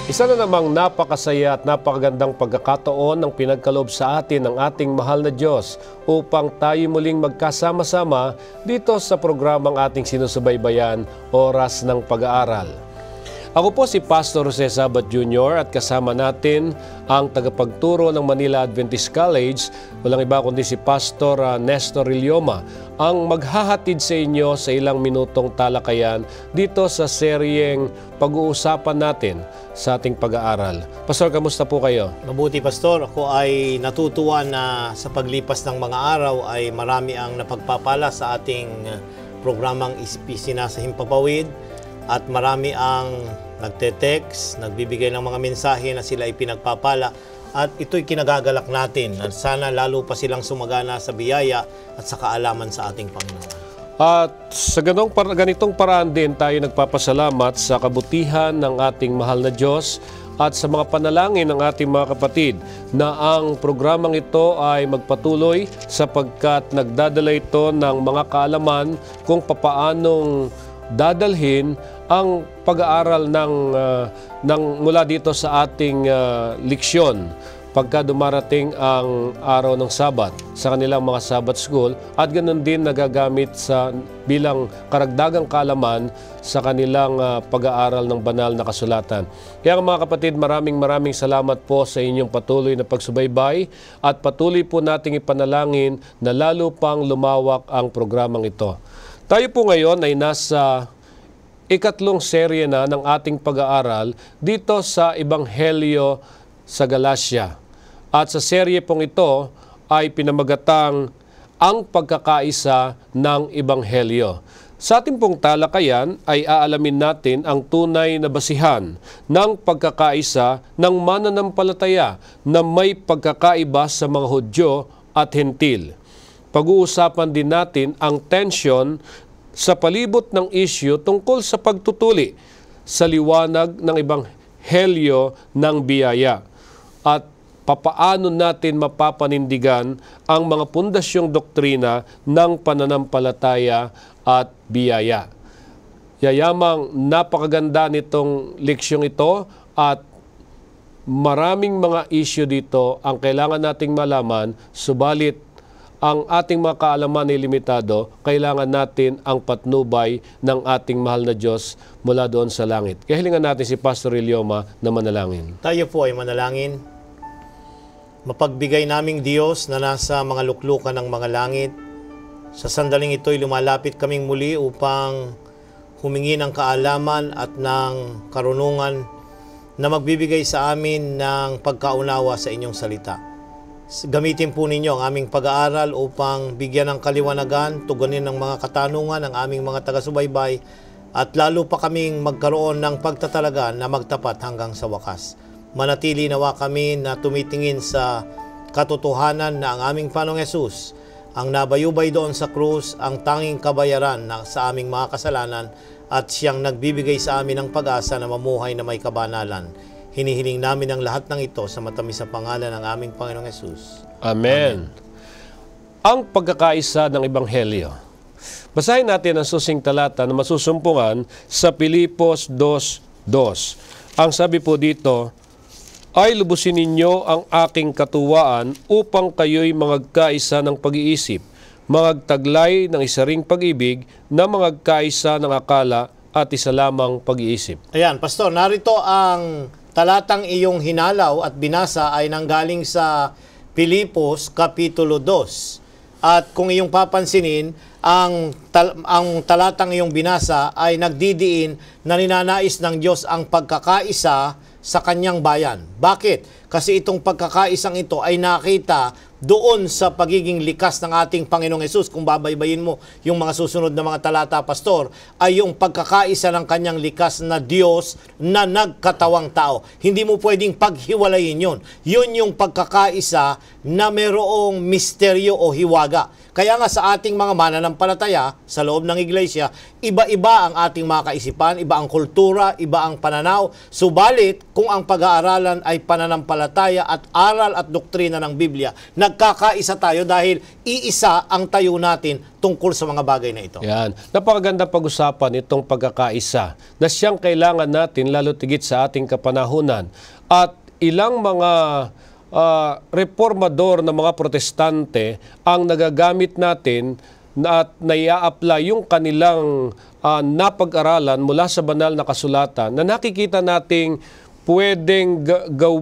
Isa na namang napakasaya at napakagandang pagkakataon ng pinagkaloob sa atin ng ating mahal na Diyos upang tayo muling magkasama-sama dito sa programang ating sinusubaybayan, Oras ng Pag-aaral. Ako po si Pastor Jose Sabat Jr. at kasama natin ang tagapagturo ng Manila Adventist College, walang iba kundi si Pastor Nestor Ilioma, ang maghahatid sa inyo sa ilang minutong talakayan dito sa seryeng pag-uusapan natin sa ating pag-aaral. Pastor, kamusta po kayo? Mabuti, Pastor. Ako ay natutuwa na sa paglipas ng mga araw ay marami ang napagpapala sa ating programang Isinasa Himpapawid at marami ang nagte-text, nagbibigay ng mga mensahe na sila ay pinagpapala at ito'y kinagagalak natin at sana lalo pa silang sumagana sa biyaya at sa kaalaman sa ating Panginoon. At sa ganitong paraan din tayo nagpapasalamat sa kabutihan ng ating mahal na Diyos at sa mga panalangin ng ating mga kapatid na ang programang ito ay magpatuloy sapagkat nagdadala ito ng mga kaalaman kung papaanong dadalhin ang pag-aaral ng mula dito sa ating leksyon pagka dumarating ang araw ng Sabat sa kanilang mga Sabbath school at ganoon din nagagamit bilang karagdagang kaalaman sa kanilang pag-aaral ng banal na kasulatan. Kaya mga kapatid, maraming salamat po sa inyong patuloy na pagsubaybay at patuloy po nating ipanalangin na lalo pang lumawak ang programang ito. Tayo po ngayon ay nasa ikatlong serye na ng ating pag-aaral dito sa Ebanghelyo sa Galacia. At sa serye pong ito ay pinamagatang ang pagkakaisa ng Ebanghelyo. Sa ating pong talakayan ay aalamin natin ang tunay na basihan ng pagkakaisa ng mananampalataya na may pagkakaiba sa mga Hudyo at Hentil. Pag-uusapan din natin ang tensyon sa palibot ng isyu tungkol sa pagtutuli sa liwanag ng Ebanghelyo ng biyaya at papaano natin mapapanindigan ang mga pundasyong doktrina ng pananampalataya at biyaya. Yayamang napakaganda nitong leksyong ito at maraming mga isyu dito ang kailangan nating malaman, subalit ang ating mga kaalaman ay limitado, kailangan natin ang patnubay ng ating mahal na Diyos mula doon sa langit. Kaya hilingan natin si Pastor Ilioma na manalangin. Tayo po ay manalangin. Mapagbigay naming Diyos na nasa mga luklukan ng mga langit, sa sandaling ito'y lumalapit kaming muli upang humingi ng kaalaman at ng karunungan na magbibigay sa amin ng pagkaunawa sa inyong salita. Gamitin po ninyo ang aming pag-aaral upang bigyan ng kaliwanagan, tugunin ng mga katanungan ng aming mga taga-subaybay at lalo pa kaming magkaroon ng pagtatalaga na magtapat hanggang sa wakas. Manatili nawa kami na tumitingin sa katotohanan na ang aming Panginoong Hesus, ang nabayubay doon sa krus, ang tanging kabayaran sa aming mga kasalanan at siyang nagbibigay sa amin ng pag-asa na mamuhay na may kabanalan. Hinihiling namin ang lahat ng ito sa matamis na pangalan ng aming Panginoong Hesus. Amen. Ang pagkakaisa ng Ebanghelyo. Basahin natin ang susing talata na masusumpungan sa Pilipos 2:2. Ang sabi po dito, ay lubusin ninyo ang aking katuwaan upang kayo'y magkaisa ng pag-iisip, magtaglay ng isa ring pag-ibig na magkaisa ng akala at isa lamang pag-iisip. Ayan, Pastor, narito ang talatang iyong hinalaw at binasa ay nanggaling sa Pilipos Kapitulo 2. At kung iyong papansinin, ang talatang iyong binasa ay nagdidiin na ninanais ng Diyos ang pagkakaisa sa kanyang bayan. Bakit? Kasi itong pagkakaisang ito ay nakita doon sa pagiging likas ng ating Panginoong Hesus. Kung babaybayin mo yung mga susunod na mga talata, Pastor, ay yung pagkakaisa ng kanyang likas na Diyos na nagkatawang tao. Hindi mo pwedeng paghiwalayin yun. Yun yung pagkakaisa na mayroong misteryo o hiwaga. Kaya nga sa ating mga mananampalataya sa loob ng iglesia, iba-iba ang ating mga kaisipan, iba ang kultura, iba ang pananaw. Subalit, kung ang pag-aaralan ay pananampalataya at aral at doktrina ng Biblia, nagkakaisa tayo dahil iisa ang tayo natin tungkol sa mga bagay na ito. Yan. Napakaganda pag-usapan itong pagkakaisa na siyang kailangan natin lalo tigit sa ating kapanahunan. At ilang mga reformador na mga protestante ang nagagamit natin at nai-apply yung kanilang napag-aralan mula sa banal na kasulatan na nakikita nating pwedeng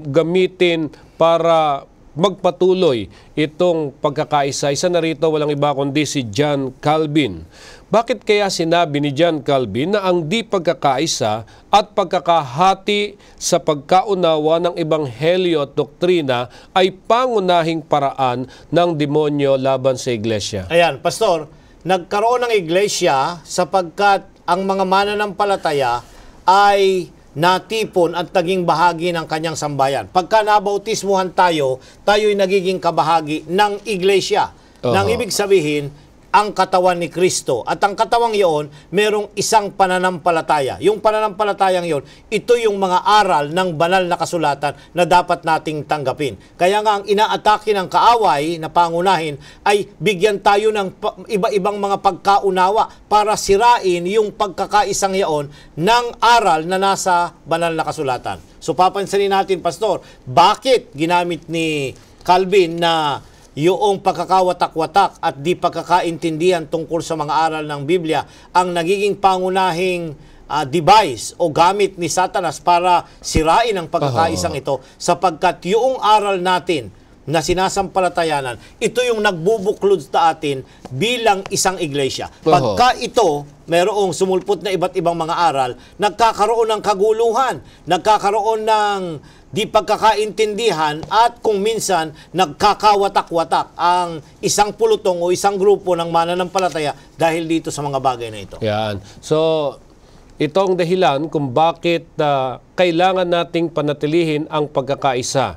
gamitin para magpatuloy itong pagkakaisa. Isa na rito, walang iba kundi si John Calvin. Bakit kaya sinabi ni John Calvin na ang di pagkakaisa at pagkakahati sa pagkaunawa ng ebanghelyo at doktrina ay pangunahing paraan ng demonyo laban sa iglesia? Ayan, Pastor, nagkaroon ng iglesia sapagkat ang mga mananampalataya ay natipon at naging bahagi ng kanyang sambayan. Pagka nabautismuhan tayo, tayo'y nagiging kabahagi ng iglesia. Nang ibig sabihin, ang katawan ni Kristo. At ang katawang iyon, merong isang pananampalataya. Yung pananampalatayang iyon, ito yung mga aral ng banal na kasulatan na dapat nating tanggapin. Kaya nga ang inaatake ng kaaway na pangunahin ay bigyan tayo ng iba-ibang mga pagkaunawa para sirain yung pagkakaisang iyon ng aral na nasa banal na kasulatan. So papansinin natin, Pastor, bakit ginamit ni Calvin na yung pagkakawatak-watak at di pagkakaintindihan tungkol sa mga aral ng Biblia ang nagiging pangunahing device o gamit ni Satanas para sirain ang pagkakaisang ito, sapagkat yung aral natin na sinasampalatayanan, ito yung nagbubuklod sa atin bilang isang iglesia. Pagka ito, merong sumulpot na iba't ibang mga aral, nagkakaroon ng kaguluhan, nagkakaroon ng di pagkakaintindihan at kung minsan nagkakawatak-watak ang isang pulutong o isang grupo ng mananampalataya dahil dito sa mga bagay na ito. Yan. So, itong dahilan kung bakit kailangan nating panatilihin ang pagkakaisa.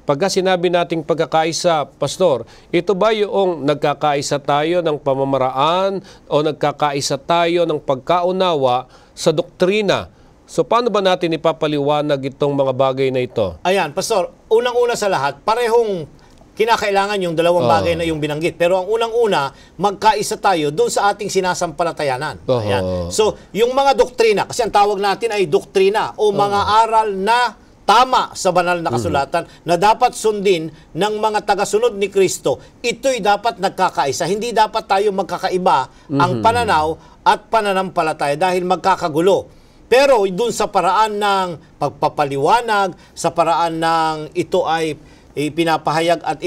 Pagka sinabi nating pagkakaisa, Pastor, ito ba yung nagkakaisa tayo ng pamamaraan o nagkakaisa tayo ng pagkaunawa sa doktrina? So, paano ba natin ipapaliwanag itong mga bagay na ito? Ayan, Pastor, unang-una sa lahat, parehong kinakailangan yung dalawang bagay na yung binanggit. Pero ang unang-una, magkaisa tayo doon sa ating sinasampalatayanan. Ayan. So, yung mga doktrina, kasi ang tawag natin ay doktrina o mga aral na tama sa banal na kasulatan na dapat sundin ng mga tagasunod ni Kristo, ito'y dapat nagkakaisa. Hindi dapat tayo magkakaiba ang pananaw at pananampalataya dahil magkakagulo. Pero dun sa paraan ng pagpapaliwanag, sa paraan ng ito ay ipinapahayag at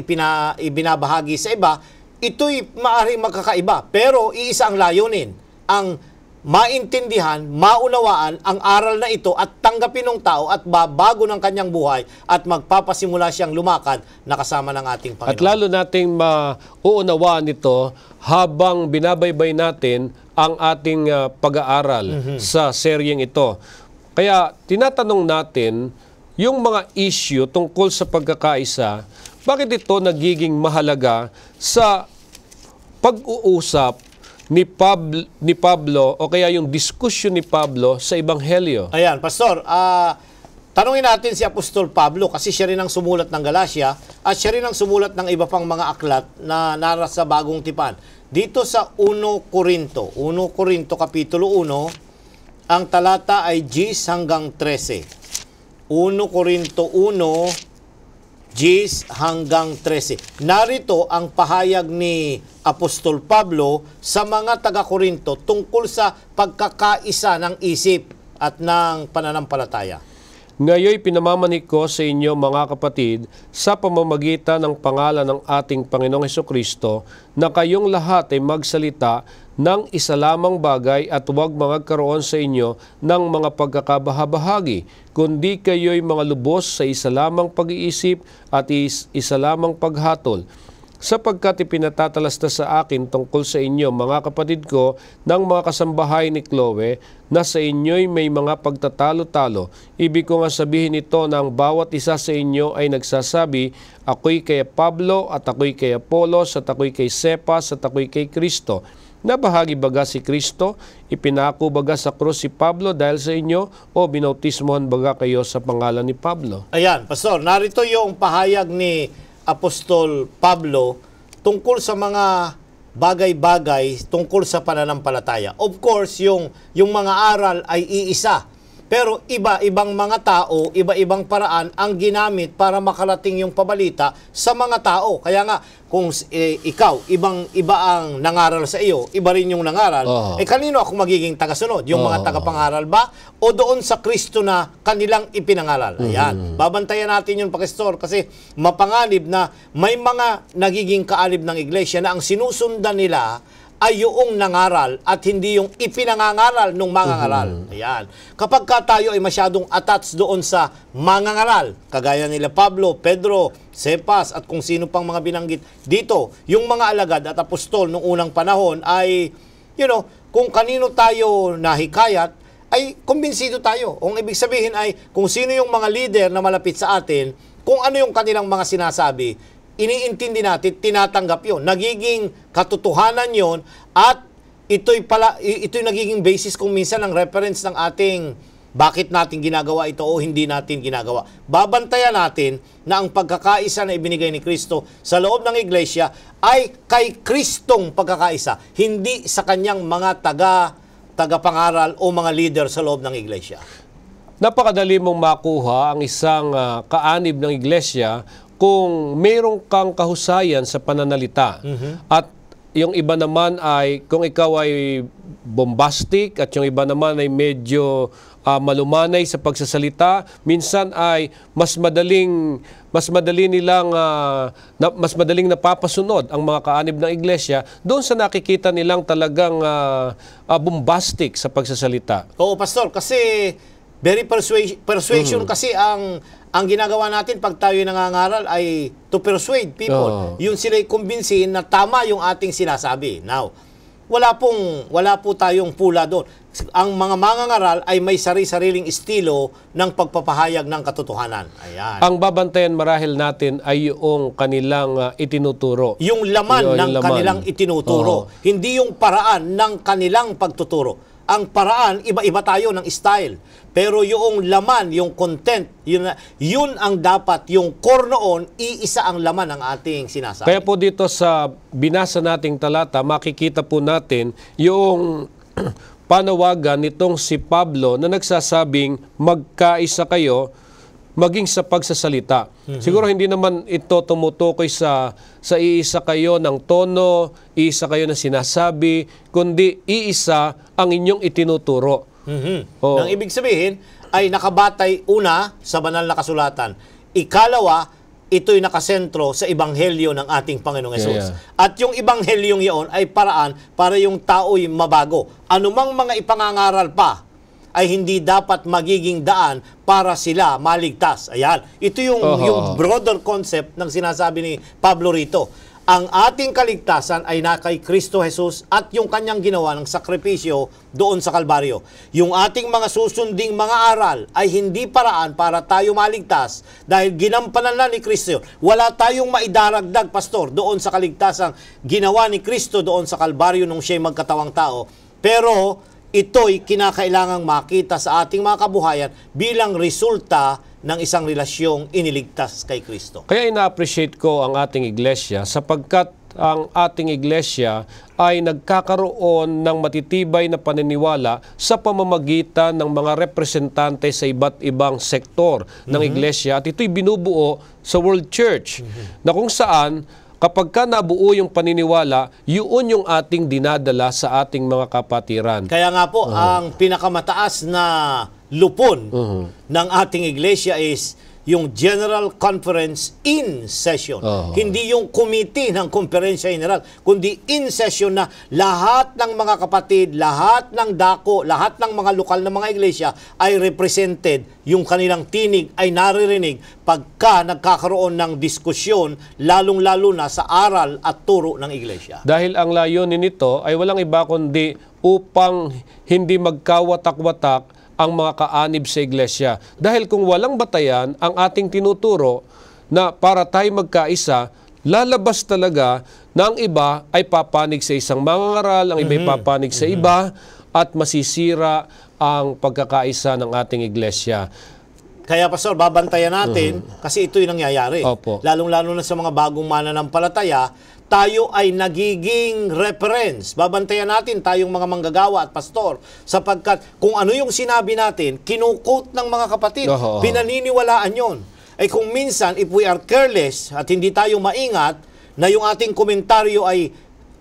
ibinabahagi sa iba, ito'y maaaring magkakaiba. Pero iisa ang layunin, ang maintindihan, maunawaan ang aral na ito at tanggapin ng tao at babago ng kanyang buhay at magpapasimula siyang lumakad na kasama ng ating Panginoon. At lalo nating mauunawaan ito habang binabaybay natin ang ating pag-aaral sa seryeng ito. Kaya tinatanong natin yung mga issue tungkol sa pagkakaisa, bakit ito nagiging mahalaga sa pag-uusap ni Pablo o kaya yung diskusyon ni Pablo sa Ebanghelyo? Ayan, Pastor, tanungin natin si Apostol Pablo kasi siya rin ang sumulat ng Galacia at siya rin ang sumulat ng iba pang mga aklat na naras sa Bagong Tipan. Dito sa 1 Corinto Kapitulo 1, ang talata ay 10 hanggang 13. 1 Corinto 1, 10 hanggang 13. Narito ang pahayag ni Apostol Pablo sa mga taga-Korinto tungkol sa pagkakaisa ng isip at ng pananampalataya. Ngayoy pinamamanik ko sa inyo mga kapatid sa pamamagitan ng pangalan ng ating Panginoong Hesukristo na kayong lahat ay magsalita ng isa lamang bagay at huwag magkaroon sa inyo ng mga pagkakabahabahagi, kundi kayo'y mga lubos sa isa lamang pag-iisip at isa lamang paghatol. sapagkat ipinatatalastas sa akin tungkol sa inyo, mga kapatid ko, ng mga kasambahay ni Chloe, na sa inyo'y may mga pagtatalo-talo. Ibig ko nga sabihin ito na ang bawat isa sa inyo ay nagsasabi, ako'y kay Pablo, at ako'y kay Apolos, at ako'y kay Cephas, at ako'y kay Kristo. Nabahagi baga si Kristo? Ipinako baga sa krus si Pablo dahil sa inyo? O binautismohan baga kayo sa pangalan ni Pablo? Ayan, Pastor, narito yung pahayag ni Apostol Pablo tungkol sa mga bagay-bagay tungkol sa pananampalataya. Of course, yung mga aral ay iisa. Pero iba-ibang mga tao, iba-ibang paraan ang ginamit para makarating yung pabalita sa mga tao. Kaya nga, kung ikaw, iba ang nangaral sa iyo, iba rin yung nangaral, kanino ako magiging tagasunod? Yung mga tagapangaral ba? O doon sa Kristo na kanilang ipinangaral? Ayan. Babantayan natin yung Pastor kasi mapanganib na may mga nagiging kaalib ng iglesia na ang sinusundan nila ay yung nangaral at hindi yung ipinangangaral ng mangangaral. Ayan. Kapag tayo ay masyadong attached doon sa mangangaral, kagaya nila Pablo, Pedro, Cephas at kung sino pang mga binanggit dito, yung mga alagad at apostol nung unang panahon ay, kung kanino tayo nahikayat, ay kumbinsido tayo. Ang ibig sabihin ay kung sino yung mga leader na malapit sa atin, kung ano yung kanilang mga sinasabi, iniintindi natin, tinatanggap yon, nagiging katotohanan yon, at ito'y nagiging basis kung minsan ng reference ng ating bakit natin ginagawa ito o hindi natin ginagawa. Babantayan natin na ang pagkakaisa na ibinigay ni Kristo sa loob ng iglesia ay kay Kristong pagkakaisa, hindi sa kanyang mga tagapangaral o mga leader sa loob ng iglesia. Napakadali mong makuha ang isang kaanib ng iglesia kung mayroong kang kahusayan sa pananalita. At yung iba naman ay, kung ikaw ay bombastic at yung iba naman ay medyo malumanay sa pagsasalita, minsan ay mas madaling napapasunod ang mga kaanib ng iglesia doon sa nakikita nilang talagang bombastic sa pagsasalita. Oo, Pastor, kasi very persuasion kasi ang ginagawa natin pag tayo nangangaral ay to persuade people. Yun sila'y kumbinsin na tama yung ating sinasabi. Now, wala po tayong pula doon. Ang mga mangangaral ay may sari-sariling estilo ng pagpapahayag ng katotohanan. Ayan. Ang babantayan marahil natin ay yung kanilang itinuturo. Yung laman ng kanilang itinuturo. Hindi yung paraan ng kanilang pagtuturo. Ang paraan, iba-iba tayo ng style. Pero yung laman, yung content, yun ang dapat, yung core noon, iisa ang laman ng ating sinasabi. Kaya po dito sa binasa nating talata, makikita po natin yung panawagan nitong si Pablo na nagsasabing magkaisa kayo maging sa pagsasalita. Siguro hindi naman ito tumutukoy sa iisa kayo ng tono, iisa kayo ng sinasabi, kundi iisa ang inyong itinuturo. Ang ibig sabihin ay nakabatay una sa banal na kasulatan. Ikalawa, ito'y nakasentro sa ebanghelyo ng ating Panginoong Hesus. At yung ebanghelyong iyon ay paraan para yung tao'y mabago. Anumang mga ipangangaral pa ay hindi dapat magiging daan para sila maligtas. Ayan. Ito yung broader concept ng sinasabi ni Pablo rito. Ang ating kaligtasan ay na kay Kristo Jesus at yung kanyang ginawa ng sakripisyo doon sa Kalbaryo. Yung ating mga susunding mga aral ay hindi paraan para tayo maligtas dahil ginampanan na ni Kristo. Wala tayong maidaragdag, Pastor, doon sa kaligtasang ginawa ni Kristo doon sa Kalbaryo nung siya'y magkatawang tao. Pero ito'y kinakailangang makita sa ating mga kabuhayan bilang resulta ng isang relasyong iniligtas kay Kristo. Kaya ina-appreciate ko ang ating iglesia sapagkat ang ating iglesia ay nagkakaroon ng matitibay na paniniwala sa pamamagitan ng mga representante sa iba't ibang sektor ng iglesia. At ito'y binubuo sa World Church na kung saan kapag ka nabuo yung paniniwala, yun yung ating dinadala sa ating mga kapatiran. Kaya nga po, ang pinakamataas na lupon ng ating iglesia is yung General Conference in session. Hindi yung committee ng Komperensya General, kundi in session na lahat ng mga kapatid, lahat ng dako, lahat ng mga lokal na mga iglesia ay represented, yung kanilang tinig ay naririnig pagka nagkakaroon ng diskusyon, lalong-lalo na sa aral at turo ng iglesia. Dahil ang layunin nito ay walang iba kundi upang hindi magkawatak-watak ang mga kaanib sa iglesia. Dahil kung walang batayan ang ating tinuturo na para tayo magkaisa, lalabas talaga na ang iba ay papanig sa isang mangangaral, ang iba ay papanig sa iba, at masisira ang pagkakaisa ng ating iglesia. Kaya Pastor, babantayan natin kasi ito yung nangyayari. Opo. Lalong-lalo na sa mga bagong mananampalataya, tayo ay nagiging reference. Babantayan natin tayong mga manggagawa at pastor sapagkat kung ano yung sinabi natin, kinukot ng mga kapatid. Pinaniniwalaan yon. Ay kung minsan, if we are careless at hindi tayo maingat, na yung ating komentaryo ay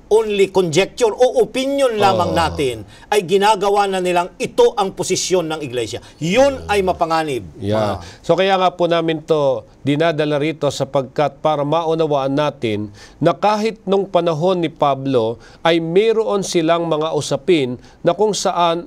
only conjecture o opinion lamang natin, ay ginagawa na nilang ito ang posisyon ng iglesia. Yun ay mapanganib. Yeah. So kaya nga po namin to dinadala rito sapagkat para maunawaan natin na kahit nung panahon ni Pablo ay mayroon silang mga usapin na kung saan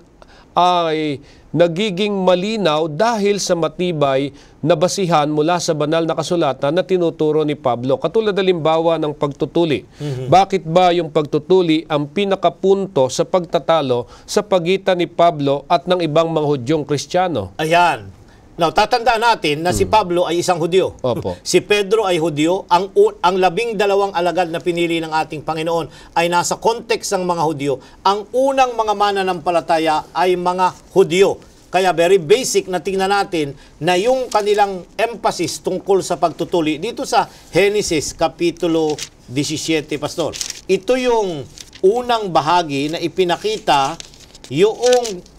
ay nagiging malinaw dahil sa matibay na basihan mula sa banal na kasulatan na tinuturo ni Pablo. Katulad halimbawa ng pagtutuli. Bakit ba yung pagtutuli ang pinakapunto sa pagtatalo sa pagitan ni Pablo at ng ibang mga Hudyong Kristiyano? Ayan. Now, tatandaan natin na si Pablo ay isang Hudyo. Opo. Si Pedro ay Hudyo. Ang 12 alagad na pinili ng ating Panginoon ay nasa context ng mga Hudyo. Ang unang mga mananampalataya ay mga Hudyo. Kaya very basic na tingnan natin na yung kanilang emphasis tungkol sa pagtutuli dito sa Genesis Kapitulo 17, Pastor. Ito yung unang bahagi na ipinakita yung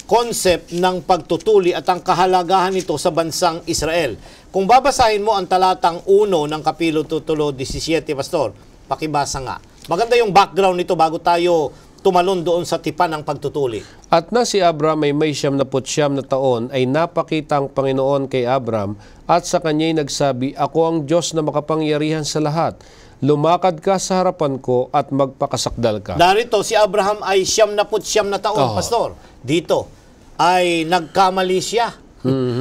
concept ng pagtutuli at ang kahalagahan nito sa bansang Israel. Kung babasahin mo ang talatang 1 ng Kapitulo 17, Pastor, pakibasa nga. Maganda yung background nito bago tayo tumalon doon sa tipan ng pagtutuli. At na si Abram ay may 79 na taon ay napakita ang Panginoon kay Abram at sa kanya'y nagsabi, "Ako ang Diyos na makapangyarihan sa lahat. Lumakad ka sa harapan ko at magpakasakdal ka." Narito, si Abraham ay 79 na taon, Pastor. Dito ay nagkamali siya.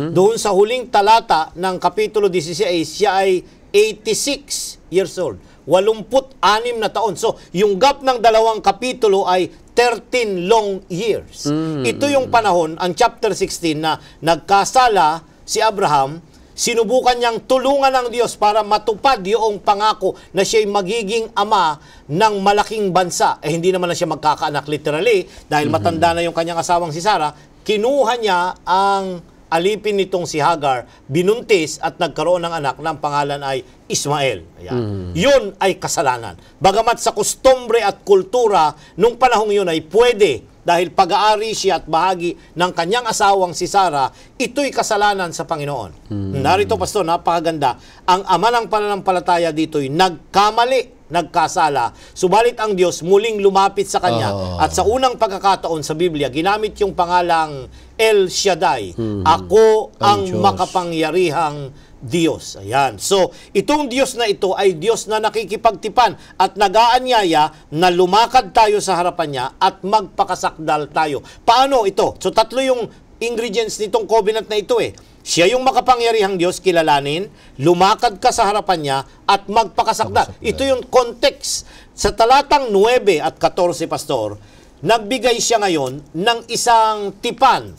Doon sa huling talata ng Kapitulo 16, siya ay 86 years old. 86 na taon. So, yung gap ng dalawang kapitulo ay 13 long years. Ito yung panahon, ang chapter 16, na nagkasala si Abraham, sinubukan niyang tulungan ng Diyos para matupad yung pangako na siya'y magiging ama ng malaking bansa. Eh, hindi naman na siya magkakaanak literally dahil matanda na yung kanyang asawang si Sarah. Kinuha niya ang alipin nitong si Hagar, binuntis at nagkaroon ng anak ng pangalan ay Ismael. Ayan. Yun ay kasalanan. Bagamat sa kustombre at kultura, nung panahong yun ay pwede dahil pag-aari siya at bahagi ng kanyang asawang si Sarah, ito'y kasalanan sa Panginoon. Narito, Pastor, napakaganda. Ang ama ng pananampalataya dito'y nagkamali, nagkasala. Subalit ang Diyos muling lumapit sa kanya. At sa unang pagkakataon sa Biblia, ginamit yung pangalang El Shaddai. Ako ang makapangyarihang Diyos. Ayan. So, itong Diyos na ito ay Diyos na nakikipagtipan at nag-aanyaya na lumakad tayo sa harapan niya at magpakasakdal tayo. Paano ito? So, tatlo yung ingredients nitong covenant na ito eh. Siya yung makapangyarihang Diyos, kilalanin, lumakad ka sa harapan niya, at magpakasakdal. Ito yung context. Sa talatang 9 at 14, Pastor, nagbigay siya ngayon ng isang tipan.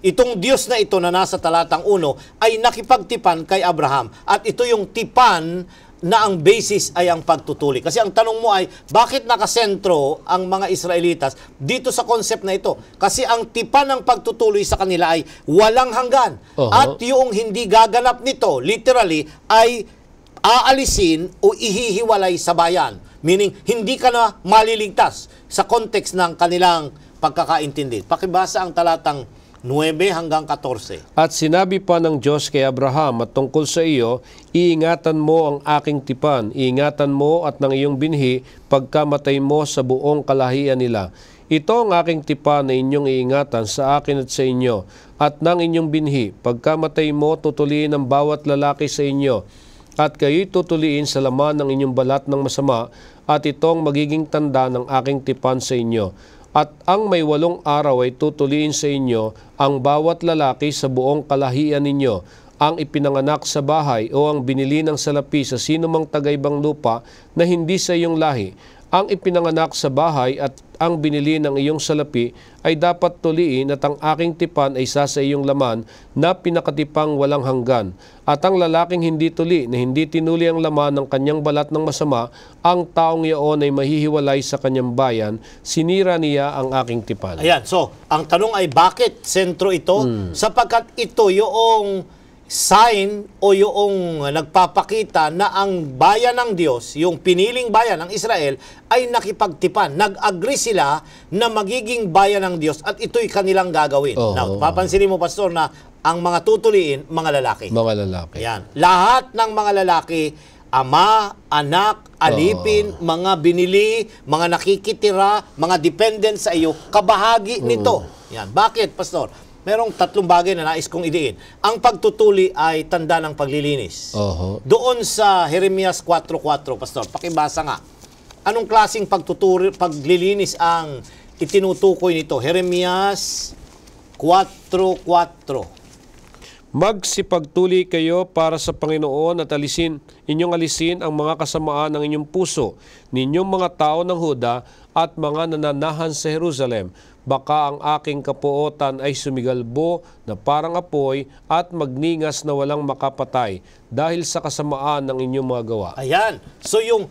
Itong Diyos na ito na nasa talatang 1 ay nakipagtipan kay Abraham. At ito yung tipan na ang basis ay ang pagtutuli. Kasi ang tanong mo ay, bakit nakasentro ang mga Israelitas dito sa concept na ito? Kasi ang tipan ng pagtutuloy sa kanila ay walang hanggan. At yung hindi gaganap nito, literally, ay aalisin o ihihiwalay sa bayan. Meaning, hindi ka na maliligtas sa context ng kanilang pagkakaintindi. Pakibasa ang talatang 9 hanggang 14. At sinabi pa ng Diyos kay Abraham at tungkol sa iyo, iingatan mo ang aking tipan, iingatan mo at ng iyong binhi pagkamatay mo sa buong kalahian nila. Ito ang aking tipan na inyong iingatan sa akin at sa inyo, at ng inyong binhi. Pagkamatay mo, tutuliin ang bawat lalaki sa inyo, at kayo'y tutuliin sa laman ng inyong balat ng masama, at itong magiging tanda ng aking tipan sa inyo. At ang may 8 araw ay tutuliin sa inyo ang bawat lalaki sa buong kalahian ninyo, ang ipinanganak sa bahay o ang binili ng salapi sa sinumang tagaibang lupa na hindi sa iyong lahi. Ang ipinanganak sa bahay at ang binili ng iyong salapi ay dapat tuliin, at ang aking tipan ay sa iyong laman na pinakatipang walang hanggan. At ang lalaking hindi tuli na hindi tinuli ang laman ng kanyang balat ng masama, ang taong iyon ay mahihiwalay sa kanyang bayan, sinira niya ang aking tipan. Ayan, so ang tanong ay bakit sentro ito? Sapagkat ito yung sign o yung nagpapakita na ang bayan ng Diyos, yung piniling bayan ng Israel, ay nakipagtipan. Nag-agree sila na magiging bayan ng Diyos at ito'y kanilang gagawin. Now, papansinin mo, Pastor, na ang mga tutuliin, mga lalaki. Mga lalaki. Ayan. Lahat ng mga lalaki, ama, anak, alipin, mga binili, mga nakikitira, mga dependent sa iyo, kabahagi nito. Yan. Bakit, Pastor? Merong 3 bagay na nais kong idiin. Ang pagtutuli ay tanda ng paglilinis. Doon sa Jeremias 4:4, Pastor, pakibasa nga. Anong klaseng paglilinis ang itinutukoy nito? Jeremias 4:4. Magsipagtuli kayo para sa Panginoon at inyong alisin ang mga kasamaan ng inyong puso, ninyong mga tao ng Huda at mga nananahan sa Jerusalem. Baka ang aking kapuotan ay sumigalbo na parang apoy at magningas na walang makapatay dahil sa kasamaan ng inyong mga gawa. Ayan. So yung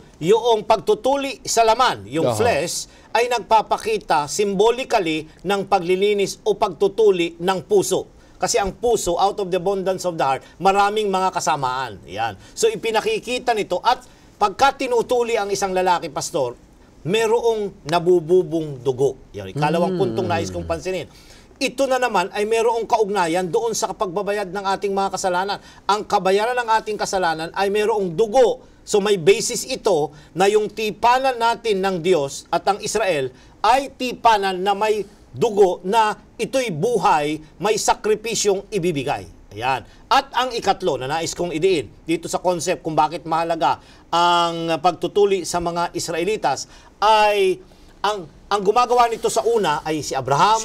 pagtutuli sa laman, yung flesh, ay nagpapakita symbolically ng paglilinis o pagtutuli ng puso. Kasi ang puso, out of the abundance of the heart, maraming mga kasamaan. Ayan. So ipinakikita nito, at pagka tinutuli ang isang lalaki, Pastor, merong nabububong dugo. Yan, ikalawang puntong nais kong pansinin. Ito na naman ay merong kaugnayan doon sa pagbabayad ng ating mga kasalanan. Ang kabayaran ng ating kasalanan ay merong dugo. So may basis ito na yung tipanan natin ng Diyos at ang Israel ay tipanan na may dugo, na ito'y buhay, may sakripisyong ibibigay. Ayan. At ang ikatlo na nais kong idiin dito sa concept kung bakit mahalaga ang pagtutuli sa mga Israelitas ay ang gumagawa nito sa una ay si Abraham,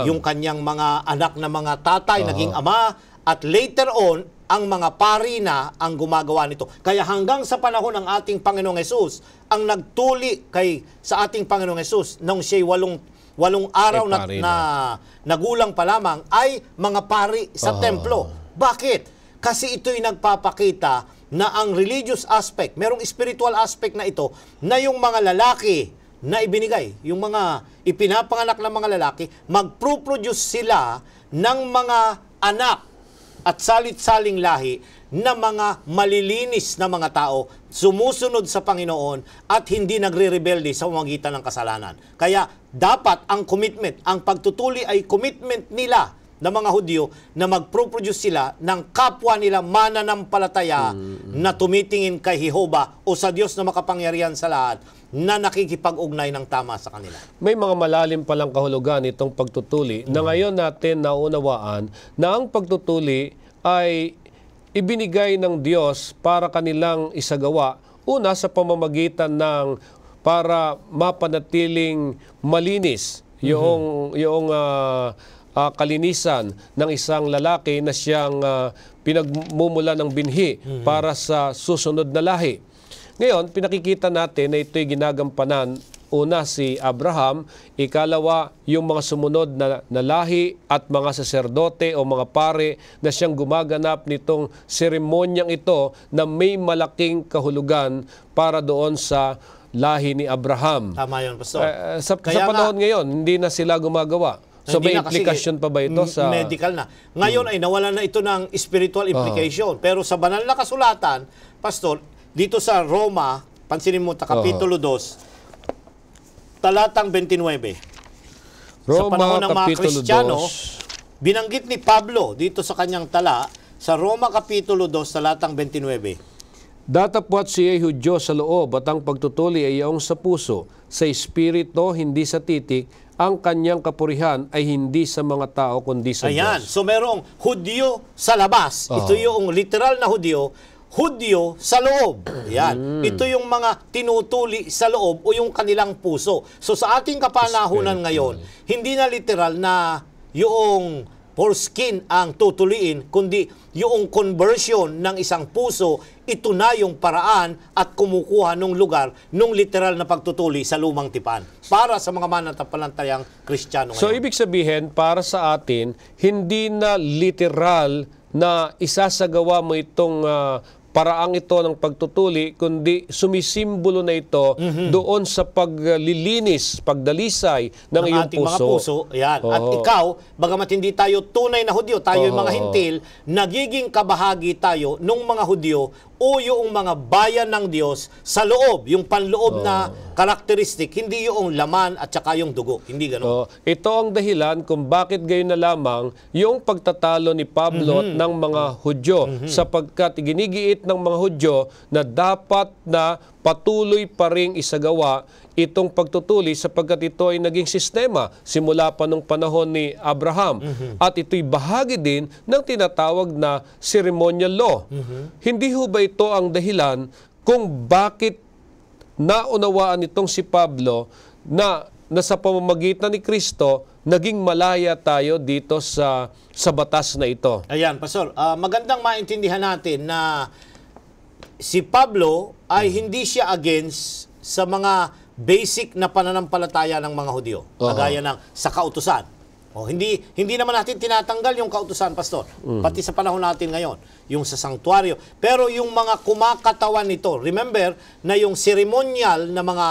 yung kanyang mga anak na mga tatay, naging ama, at later on, ang mga pari na ang gumagawa nito. Kaya hanggang sa panahon ng ating Panginoong Hesus, ang nagtuli sa ating Panginoong Hesus nung siya'y 8 araw na nagulang pa lamang ay mga pari sa templo. Bakit? Kasi ito'y nagpapakita na ang religious aspect, merong spiritual aspect na ito, na yung mga lalaki na ibinigay, yung mga ipinapanganak ng mga lalaki, magproproduce sila ng mga anak at salit-saling lahi na mga malilinis na mga tao, sumusunod sa Panginoon at hindi nagre-rebelde sa pamamagitan ng kasalanan. Kaya dapat ang commitment, ang pagtutuli ay commitment nila na mga Hudyo na magproproduce sila ng kapwa nila mananampalataya na tumitingin kay Jehovah o sa Diyos na makapangyarihan sa lahat, na nakikipag-ugnay ng tama sa kanila. May mga malalim palang kahulugan itong pagtutuli na ngayon natin naunawaan na ang pagtutuli ay ibinigay ng Diyos para kanilang isagawa. Una, sa pamamagitan ng para mapanatiling malinis yung kalinisan ng isang lalaki na siyang pinagmumula ng binhi para sa susunod na lahi. Ngayon, pinakikita natin na ito'y ginagampanan, una si Abraham, ikalawa yung mga sumunod na lahi at mga saserdote o mga pare na siyang gumaganap nitong seremonyang ito na may malaking kahulugan para doon sa lahi ni Abraham. Tama yun, Pastor. Sa panahon ngayon, hindi na sila gumagawa. So may implikasyon pa ba ito sa medical na? Ngayon ay nawala na ito ng spiritual implication. Pero sa banal na kasulatan, Pastor, dito sa Roma, pansinin mo, Kapitulo 2, talatang 29. Sa panahon ng mga Kristiyano, binanggit ni Pablo dito sa kanyang tala, sa Roma Kapitulo 2, talatang 29. Datapwat siya ay Hudyo sa loob at ang pagtutuli ay iyong sa puso, sa espiritu, hindi sa titik, ang kanyang kapurihan ay hindi sa mga tao kundi sa Ayan. Diyos. So merong Hudyo sa labas. Ito yung literal na Hudyo. Hudyo sa loob. Yan. Ito yung mga tinutuli sa loob o yung kanilang puso. So sa ating kapanahunan ngayon, hindi na literal na yung foreskin ang tutuliin, kundi yung conversion ng isang puso, ito na yung paraan at kumukuha ng lugar ng literal na pagtutuli sa lumang tipan para sa mga mananampalatayang Kristiyano ngayon. So ibig sabihin, para sa atin, hindi na literal na isasagawa mo itong paraang ito ng pagtutuli, kundi sumisimbolo na ito doon sa paglilinis, pagdalisay ng iyong ating mga puso. Yan. Oo. At ikaw, bagamat hindi tayo tunay na Hudyo, tayo yung mga hintil, nagiging kabahagi tayo ng mga Hudyo o yung mga bayan ng Diyos sa loob, yung panloob na karakteristik, hindi yung laman at saka yung dugo. Hindi ganoon. Ito ang dahilan kung bakit gayon na lamang yung pagtatalo ni Pablo ng mga Hudyo, sapagkat ginigiit ng mga Hudyo na dapat na patuloy pa ring isagawa itong pagtutuli sapagkat ito ay naging sistema simula pa nung panahon ni Abraham. At ito'y bahagi din ng tinatawag na ceremonial law. Hindi ho ba ito ang dahilan kung bakit naunawaan itong si Pablo na sa pamamagitan ni Kristo, naging malaya tayo dito sa batas na ito? Ayan, Pastor. Magandang maintindihan natin na si Pablo ay hindi siya against sa mga basic na pananampalataya ng mga Hudyo, kagaya ng sa kautusan. Hindi naman natin tinatanggal yung kautusan, Pastor. Pati sa panahon natin ngayon, yung sa sanktuaryo. Pero yung mga kumakatawan nito, remember na yung ceremonial na mga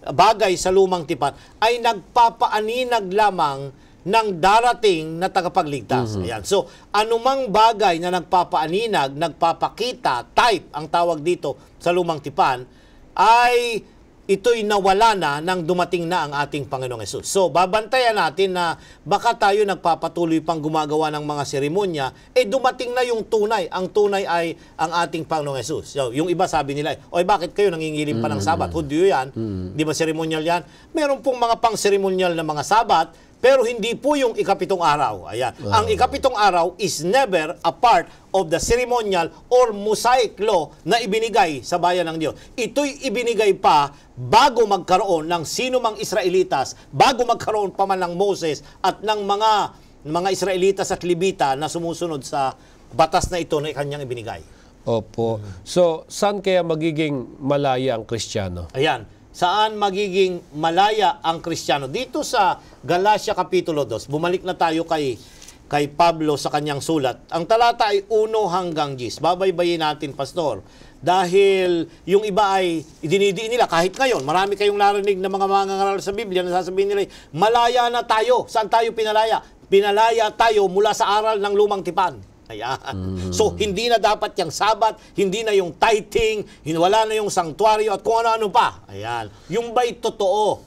bagay sa lumang tipan ay nagpapaaninag lamang ng darating na tagapagligtas. Ayan. So, anumang bagay na nagpapaaninag, nagpapakita, type ang tawag dito sa lumang tipan, ay ito'y nawala na nang dumating na ang ating Panginoong Hesus. So, babantayan natin na baka tayo nagpapatuloy pang gumagawa ng mga seremonya, dumating na yung tunay. Ang tunay ay ang ating Panginoong Hesus. So, yung iba sabi nila, oy, bakit kayo nangingilim pa ng Sabat? Hudyo yan. Di ba seremonyal yan? Meron pong mga pang-seremonyal na mga Sabat, pero hindi po yung ikapitong araw. Ayan. Ang ikapitong araw is never a part of the ceremonial or Mosaic law na ibinigay sa bayan ng Diyos. Ito'y ibinigay pa bago magkaroon ng sino mang Israelitas, bago magkaroon pa man ng Moses at ng mga Israelitas at Libita na sumusunod sa batas na ito na kanyang ibinigay. Opo. So, saan kaya magiging malaya ang Kristiyano? Ayan. Saan magiging malaya ang Kristiyano? Dito sa Galatia Kapitulo 2, bumalik na tayo kay Pablo sa kanyang sulat. Ang talata ay 1 hanggang 10. Babaybayin natin, Pastor. Dahil yung iba ay idinidiin nila, kahit ngayon, marami kayong narinig na mga mangangaral sa Biblia na sasabihin nila, malaya na tayo. Saan tayo pinalaya? Pinalaya tayo mula sa aral ng lumang tipan. Ayan. So, hindi na dapat yung Sabat, hindi na yung tithing, wala na yung sanktuaryo at kung ano-ano pa. Ayan. Yung ba'y totoo?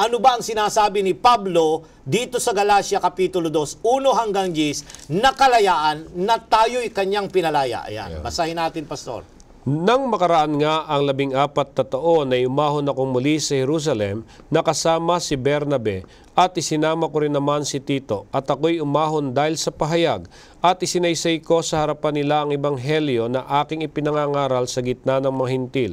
Ano ba ang sinasabi ni Pablo dito sa Galatia Kapitulo 2, 1 hanggang 10, na kalayaan na tayo'y kanyang pinalaya? Ayan. Basahin natin, Pastor. Nang makaraan nga ang 14 na taon na umahon akong muli sa Jerusalem, nakasama si Bernabe at isinama ko rin naman si Tito at ako'y umahon dahil sa pahayag at isinaysay ko sa harapan nila ang ebanghelyo na aking ipinangangaral sa gitna ng mga hintil.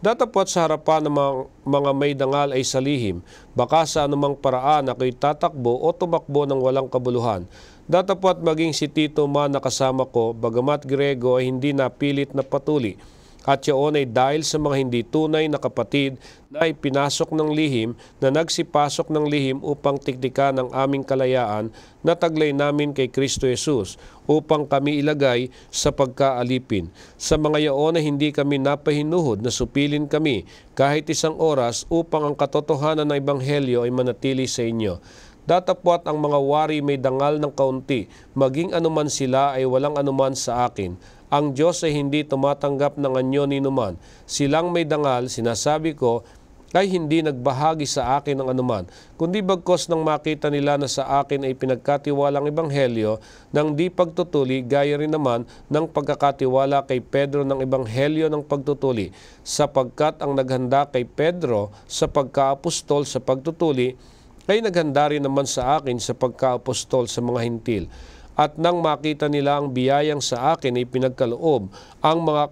Datapwat sa harapan ng mga may dangal ay sa lihim, baka sa anumang paraan ako'y tatakbo o tumakbo ng walang kabuluhan. Datapwat maging si Tito man nakasama ko, bagamat Grego ay hindi napilit na patuli. At yaon ay dahil sa mga hindi tunay na kapatid na ipinasok ng lihim na nagsipasok ng lihim upang tiktikan ang aming kalayaan na taglay namin kay Kristo Jesus upang kami ilagay sa pagkaalipin. Sa mga yaon ay hindi kami napahinuhod na supilin kami kahit isang oras upang ang katotohanan ng ebanghelyo ay manatili sa inyo. Datapwat ang mga wari may dangal ng kaunti, maging anuman sila ay walang anuman sa akin. Ang Diyos ay hindi tumatanggap ng anyo ni numan. Silang may dangal, sinasabi ko, ay hindi nagbahagi sa akin ng anuman, kundi bagkos nang makita nila na sa akin ay pinagkatiwalang ebanghelyo ng di pagtutuli, gaya rin naman ng pagkakatiwala kay Pedro ng ebanghelyo ng pagtutuli, sapagkat ang naghanda kay Pedro sa pagkaapostol sa pagtutuli ay naghanda rin naman sa akin sa pagka-apostol sa mga hintil. At nang makita nila ang biyayang sa akin ay pinagkaloob, ang mga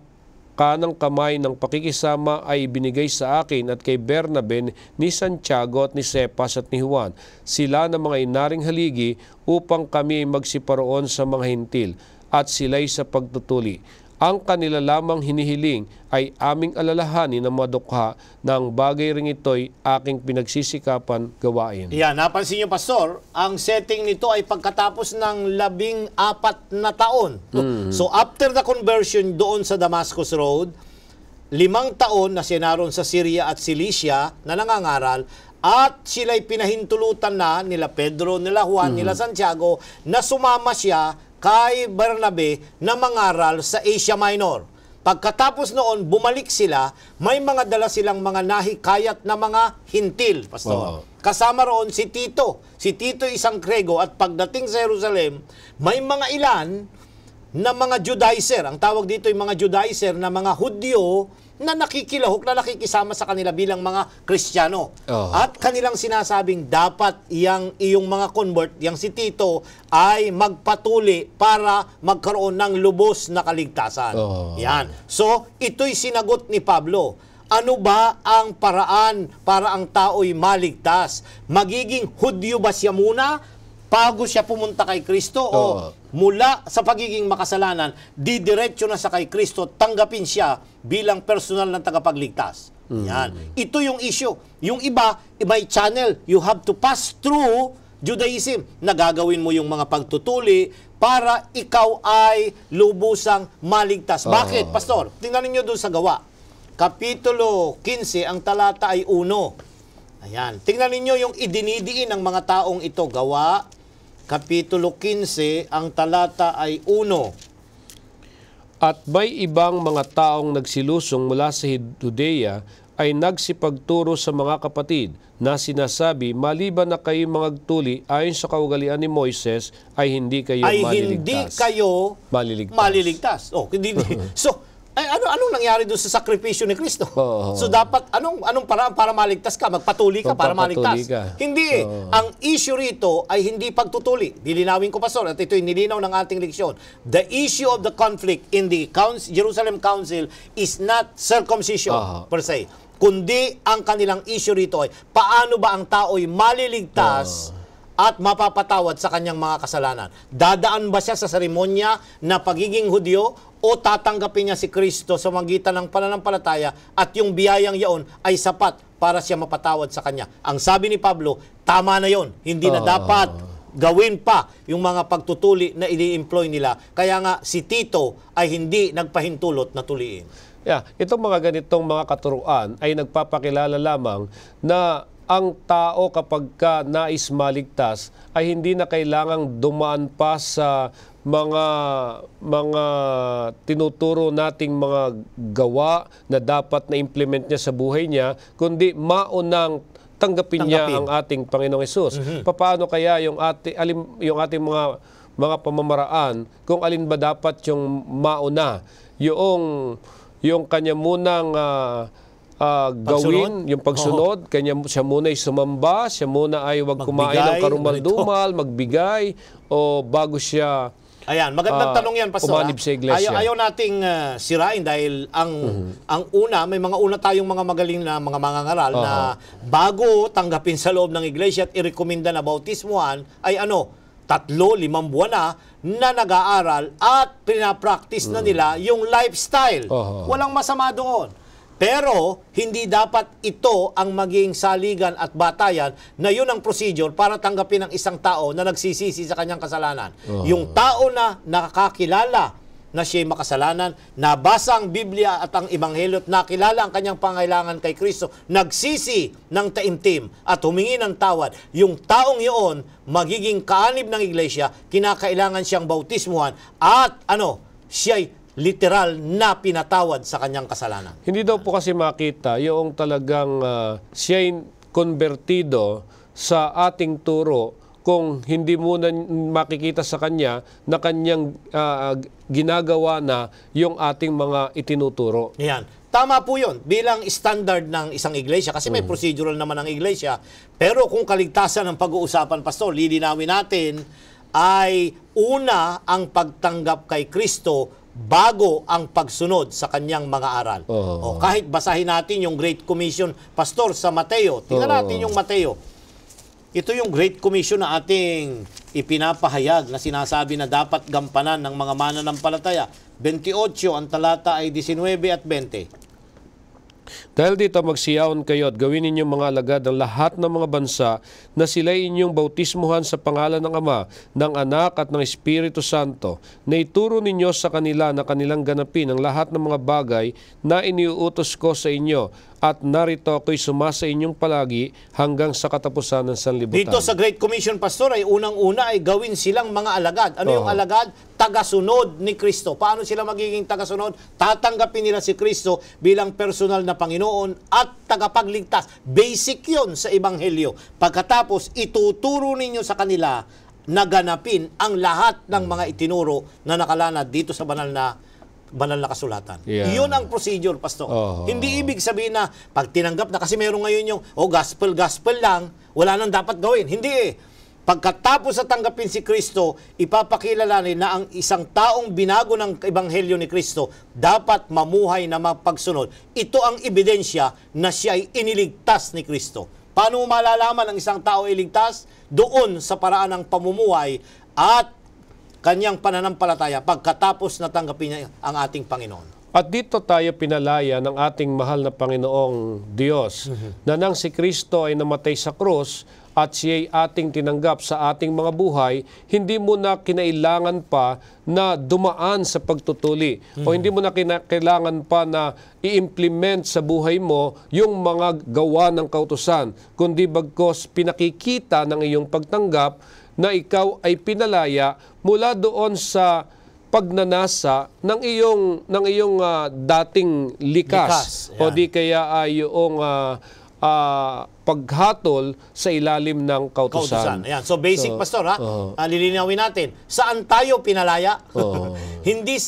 kanang kamay ng pakikisama ay binigay sa akin at kay Bernabe ni Santiago at ni Cepas at ni Juan, sila na mga inaring haligi upang kami magsiparoon sa mga hintil at sila'y sa pagtutuli. Ang kanila lamang hinihiling ay aming alalahanin na madukha na ang bagay ring ito'y aking pinagsisikapan gawain. Yan, napansin niyo, Pastor, ang setting nito ay pagkatapos ng 14 na taon. No? So after the conversion doon sa Damascus Road, 5 taon na siya naroon sa Syria at Cilicia na nangangaral, at sila'y pinahintulutan na nila Pedro, nila Juan, nila Santiago na sumama siya kay Bernabe na mangaral sa Asia Minor. Pagkatapos noon, bumalik sila, may mga dala silang mga nahikayat na mga hintil, Pastor. Kasama roon si Tito. Si Tito isang Grego, at pagdating sa Jerusalem, may mga ilan na mga Judaizer. Ang tawag dito ay mga Judaizer na mga Hudyo na nakikilahok, na nakikisama sa kanila bilang mga Kristiyano. At kanilang sinasabing dapat iyong mga convert, yang si Tito, ay magpatuli para magkaroon ng lubos na kaligtasan. Yan. So, ito'y sinagot ni Pablo. Ano ba ang paraan para ang tao'y maligtas? Magiging Hudyo ba siya muna bago siya pumunta kay Kristo, o mula sa pagiging makasalanan, didiretso na sa kay Kristo, tanggapin siya bilang personal na tagapagligtas? Yan. Ito yung issue. Yung iba, may channel. You have to pass through Judaism. Nagagawin mo yung mga pagtutuli para ikaw ay lubusang maligtas. Bakit, Pastor? Tingnan niyo doon sa Gawa. Kapitulo 15, ang talata ay 1. Ayan. Tingnan niyo yung idinidiin ng mga taong ito. Gawa Kapitulo 15, ang talata ay 1. At may ibang mga taong nagsilusong mula sa Judea ay nagsipagturo sa mga kapatid na sinasabi, maliban na kayo magtuli ayon sa kaugalian ni Moises, ay hindi kayo maliligtas. Hindi kayo maliligtas. Oh, hindi. So, anong nangyari doon sa sakripisyo ni Kristo? So dapat anong paraan para maligtas ka? Magpatuli ka para maligtas? Hindi. Ang issue rito ay hindi pagtutuli. Dilinawin ko, Pastor, at ito'y nilinaw ng ating leksyon. The issue of the conflict in the Jerusalem Council is not circumcision per se, kundi ang kanilang issue rito ay paano ba ang tao'y maliligtas at mapapatawad sa kanyang mga kasalanan. Dadaan ba siya sa seremonya na pagiging Hudyo, o tatanggapin niya si Kristo sa magitan ng pananampalataya at yung biyayang yaon ay sapat para siya mapatawad sa kanya? Ang sabi ni Pablo, tama na yon. Hindi na dapat gawin pa yung mga pagtutuli na ini-employ nila. Kaya nga si Tito ay hindi nagpahintulot na tuliin. Itong mga ganitong mga katuruan ay nagpapakilala lamang na ang tao kapag ka nais maligtas ay hindi na kailangang dumaan pa sa mga tinuturo nating mga gawa na dapat na implement niya sa buhay niya, kundi maunang tanggapin niya ang ating Panginoong Hesus. Paano kaya yung ating mga pamamaraan, kung alin ba dapat yung mauna? Yung kanya munang gawin, yung pagsunod, siya muna ay sumamba, siya muna ay wag kumain ng karumal-dumal, magbigay, o bago siya magandang tanong yan, Pastor. Umanib sa iglesia. Ayaw nating sirain dahil ang una, may mga una tayong mga magaling na mga mangangaral na bago tanggapin sa loob ng iglesia at irekomenda na bautismuhan ay 3-5 buwan na nag-aaral at pinapractice na nila yung lifestyle. Walang masama doon. Pero hindi dapat ito ang maging saligan at batayan na yun ang procedure para tanggapin ng isang tao na nagsisisi sa kanyang kasalanan. Yung tao na nakakakilala na siya'y makasalanan, nabasa ang Biblia at ang Ebanghelyo at nakilala ang kanyang pangailangan kay Kristo, nagsisi ng taimtim at humingi ng tawad, yung taong iyon magiging kaanib ng iglesia, kinakailangan siyang bautismuhan at siya'y literal na pinatawad sa kanyang kasalanan. Hindi daw po kasi makita yung talagang siya'y konbertido sa ating turo kung hindi muna makikita sa kanya na kanyang ginagawa na yung ating mga itinuturo. Yan. tama po yun bilang standard ng isang iglesia kasi may procedural naman ang iglesia. Pero kung kaligtasan ng pag-uusapan, Pastor, lilinawin natin ay una ang pagtanggap kay Kristo bago ang pagsunod sa kanyang mga aral. O kahit basahin natin yung Great Commission, Pastor, sa Mateo. Tingnan natin yung Mateo. Ito yung Great Commission na ating ipinapahayag na sinasabi na dapat gampanan ng mga mananampalataya. 28, ang talata ay 19 at 20. Dahil dito magsiyaon kayo at gawin ninyong mga alagad ng lahat ng mga bansa na sila'y inyong bautismuhan sa pangalan ng Ama, ng Anak at ng Espiritu Santo, na ituro ninyo sa kanila na kanilang ganapin ang lahat ng mga bagay na iniuutos ko sa inyo, at narito ako'y sumasa inyong palagi hanggang sa katapusan ng sanlibutan. Dito sa Great Commission, Pastor, ay unang-una ay gawin silang mga alagad. Ano yung alagad? Tagasunod ni Kristo. Paano sila magiging tagasunod? Tatanggapin nila si Kristo bilang personal na Panginoon at tagapagligtas. Basic yun sa Ebanghelyo. Pagkatapos, ituturo ninyo sa kanila na ganapin ang lahat ng mga itinuro na nakalanad dito sa banal na kasulatan. Yeah. Yun ang procedure, Pastor. Hindi ibig sabihin na pag tinanggap na, kasi meron ngayon yung, gospel lang, wala nang dapat gawin. Hindi eh. Pagkatapos sa tanggapin si Kristo, ipapakilalanin na ang isang taong binago ng Ebanghelyo ni Kristo dapat mamuhay na mapagsunod. Ito ang ebidensya na siya ay iniligtas ni Kristo. Paano mo malalaman ang isang tao ay iligtas? Doon sa paraan ng pamumuhay at kanyang pananampalataya pagkatapos na tanggapin niya ang ating Panginoon. At dito tayo pinalaya ng ating mahal na Panginoong Diyos na nang si Kristo ay namatay sa krus at siya'y ating tinanggap sa ating mga buhay, hindi mo na kinailangan pa na dumaan sa pagtutuli o hindi mo na kailangan pa na i-implement sa buhay mo yung mga gawa ng kautusan, kundi bagkos pinakikita ng iyong pagtanggap na ikaw ay pinalaya mula doon sa pagnanasa ng iyong dating likas. O di kaya ay yung paghatol sa ilalim ng kautusan. Ayan. So basic, Pastor, lilinawin natin. Saan tayo pinalaya? Hindi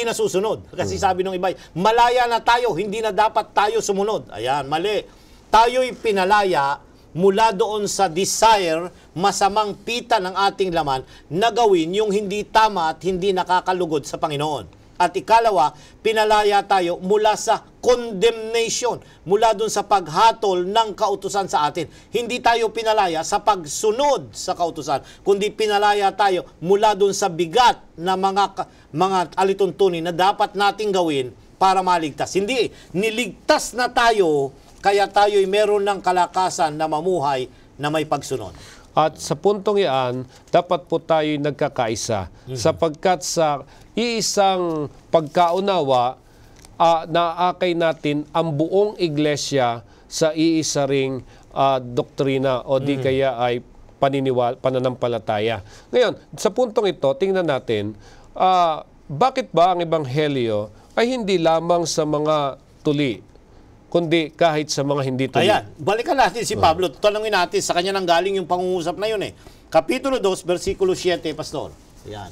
nasusunod. Kasi sabi ng iba, malaya na tayo, hindi na dapat tayo sumunod. Ayan, mali. Tayo'y pinalaya mula doon sa desire, masamang pita ng ating laman na gawin yung hindi tama at hindi nakakalugod sa Panginoon. At ikalawa, pinalaya tayo mula sa condemnation, mula doon sa paghatol ng kautusan sa atin. Hindi tayo pinalaya sa pagsunod sa kautusan, kundi pinalaya tayo mula doon sa bigat na mga alituntunin na dapat nating gawin para maligtas. Hindi, niligtas na tayo, kaya tayo'y meron ng kalakasan na mamuhay na may pagsunod. At sa puntong iyan, dapat po tayo'y nagkakaisa sapagkat sa iisang pagkaunawa, naakay natin ang buong iglesia sa iisa ring doktrina o di kaya ay pananampalataya. Ngayon, sa puntong ito, tingnan natin, bakit ba ang Ebanghelyo ay hindi lamang sa mga tuli, kundi kahit sa mga hindi tuli? Ayan, balikan natin si Pablo. Tanungin natin, sa kanya nang galing yung pangungusap na yun eh. Kapitulo 2, versikulo 7, Pastor. Ayan.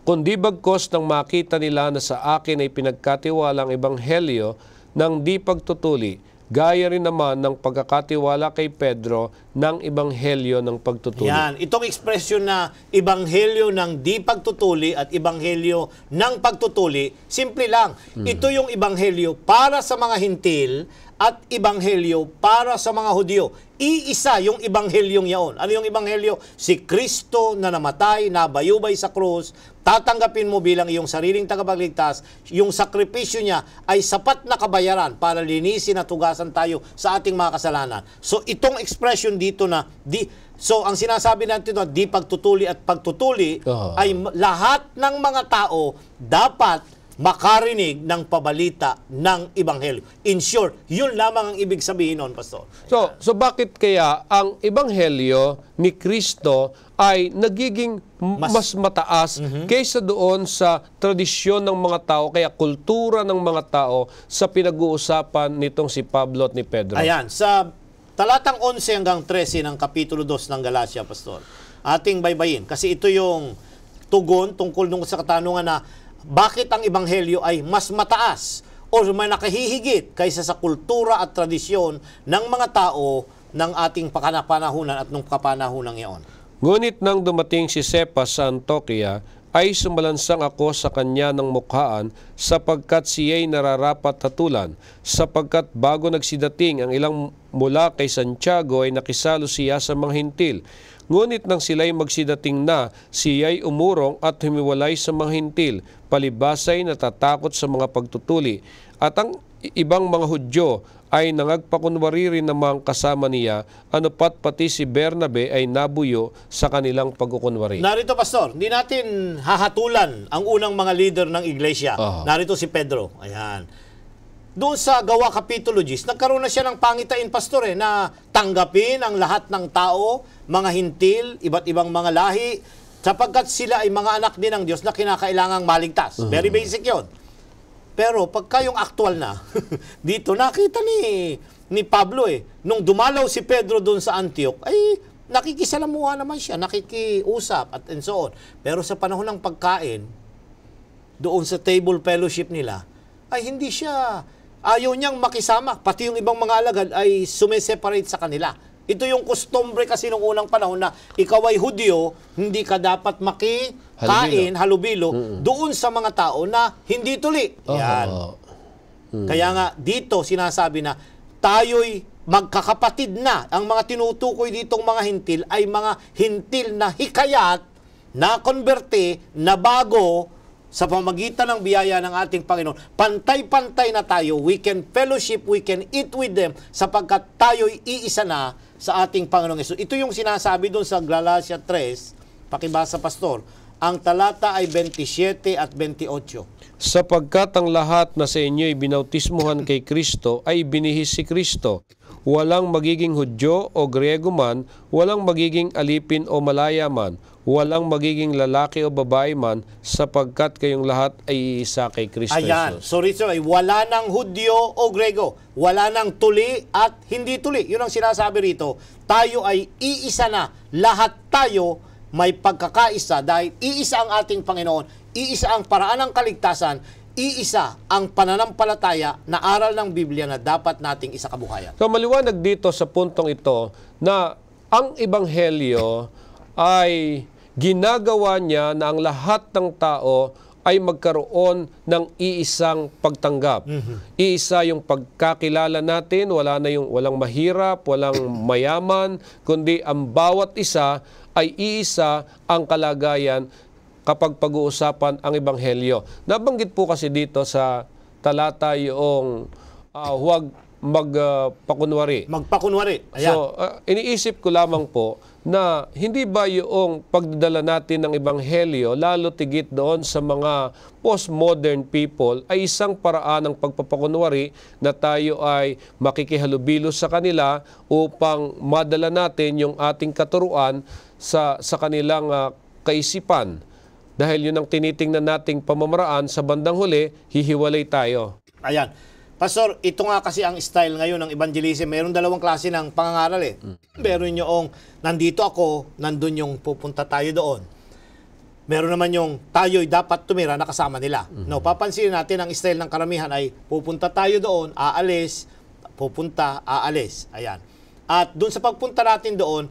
Kundi bagkos nang makita nila na sa akin ay pinagkatiwalang Ebanghelyo ng di pagtutuli, gaya rin naman ng pagkakatiwala kay Pedro ng Ebanghelyo ng pagtutuli. Yan, itong ekspresyon na Ebanghelyo ng di pagtutuli at Ebanghelyo ng pagtutuli, simple lang. Ito yung Ebanghelyo para sa mga Hintil at Ebanghelyo para sa mga Hudyo. Iisa yung Ebanghelyong yaon. Ano yung Ebanghelyo? Si Kristo na namatay, nabayubay sa krus, tatanggapin mo bilang iyong sariling tagapagligtas, yung sakripisyo niya ay sapat na kabayaran para linisin at tugasan tayo sa ating mga kasalanan. So itong expression dito na so ang sinasabi natin na di pagtutuli at pagtutuli ay lahat ng mga tao dapat makarinig ng pabalita ng Ebanghelyo. In short, yun lamang ang ibig sabihin nun, Pastor. So bakit kaya ang Ebanghelyo ni Kristo ay nagiging mas mataas kaysa doon sa tradisyon ng mga tao, kaya kultura ng mga tao sa pinag-uusapan nitong si Pablo at ni Pedro? Ayan, sa talatang 11 hanggang 13 ng Kapitulo 2 ng Galacia, Pastor, ating baybayin. Kasi ito yung tugon tungkol nung sa katanungan na bakit ang Ebanghelyo ay mas mataas o may nakahihigit kaysa sa kultura at tradisyon ng mga tao ng ating pakapanahunan at nung kapanahunang iyon. Ngunit nang dumating si Cephas sa Antioquia, ay sumalansang ako sa kanya ng mukhaan sapagkat siya'y nararapat hatulan, sapagkat bago nagsidating ang ilang mula kay Santiago ay nakisalo siya sa mga hintil. Ngunit nang sila'y magsidating na, siya'y umurong at humiwalay sa mga hintil, palibasay natatakot sa mga pagtutuli. At ang ibang mga Hudyo ay nangagpakunwari rin namang kasama niya, anupat pati si Bernabe ay nabuyo sa kanilang pagkukunwari. Narito, Pastor, hindi natin hahatulan ang unang mga leader ng iglesia. Narito si Pedro. Ayan. Doon sa Gawa Kapitulo 10, nagkaroon na siya ng pangitain, Pastor, na tanggapin ang lahat ng tao, mga hintil, iba't ibang mga lahi, sapagkat sila ay mga anak din ng Diyos na kinakailangang maligtas. Very basic yon. Pero pagka yung actual na, dito nakita ni Pablo nung dumalaw si Pedro doon sa Antioch, ay nakikisalamuha naman siya, nakikiusap at and so on. Pero sa panahon ng pagkain, doon sa table fellowship nila, ay hindi siya, ayaw niyang makisama. Pati yung ibang mga alagad ay sumiseparate sa kanila. Ito yung kustombre kasi nung unang panahon na ikaw ay Hudyo, hindi ka dapat makikain, halubilo, doon sa mga tao na hindi tuli. Yan. Kaya nga dito sinasabi na tayo'y magkakapatid na. Ang mga tinutukoy ditong mga hintil ay mga hintil na hikayat, na konberte, na bago sa pamagitan ng biyaya ng ating Panginoon. Pantay-pantay na tayo. We can fellowship, we can eat with them sapagkat tayo'y iisa na sa ating Panginoong Hesus. Ito yung sinasabi doon sa Galatia 3, pakibasa, Pastor. Ang talata ay 27 at 28. Sapagkat ang lahat na sa inyo'y binautismuhan kay Kristo ay binihis si Kristo. Walang magiging Hudyo o Griego man, walang magiging alipin o malaya man, walang magiging lalaki o babae man, sapagkat kayong lahat ay iisa kay Kristo Jesus. Ayan. So rito ay wala nang Hudyo o Grego. Wala nang tuli at hindi tuli. Yun ang sinasabi rito. Tayo ay iisa na. Lahat tayo may pagkakaisa dahil iisa ang ating Panginoon. Iisa ang paraan ng kaligtasan. Iisa ang pananampalataya na aral ng Biblia na dapat nating isakabuhayan. So maliwanag dito sa puntong ito na ang Ebanghelyo ay ginagawa niya na ang lahat ng tao ay magkaroon ng iisang pagtanggap. Iisa yung pagkakilala natin, walang mahirap, walang mayaman, kundi ang bawat isa ay iisa ang kalagayan kapag pag-uusapan ang Ebanghelyo. Nabanggit po kasi dito sa talata yung huwag magpakunwari. Magpakunwari. Ayan. So, iniisip ko lamang po na hindi ba yung pagdadala natin ng Ebanghelyo, lalo tigit doon sa mga postmodern people, ay isang paraan ng pagpapakunwari na tayo ay makikihalubilo sa kanila upang madala natin yung ating katuruan sa kanilang kaisipan. Dahil yun ang tinitingnan nating pamamaraan, sa bandang huli, hihiwalay tayo. Ayan. Pastor, ito nga kasi ang style ngayon ng evangelism. Mayroon dalawang klase ng pangangaral Meron yung nandito ako, nandun yung pupunta tayo doon. Meron naman yung tayo'y dapat tumira na kasama nila. No, papansin natin ang style ng karamihan ay pupunta tayo doon, aalis, pupunta, aalis. Ayan. At doon sa pagpunta natin doon,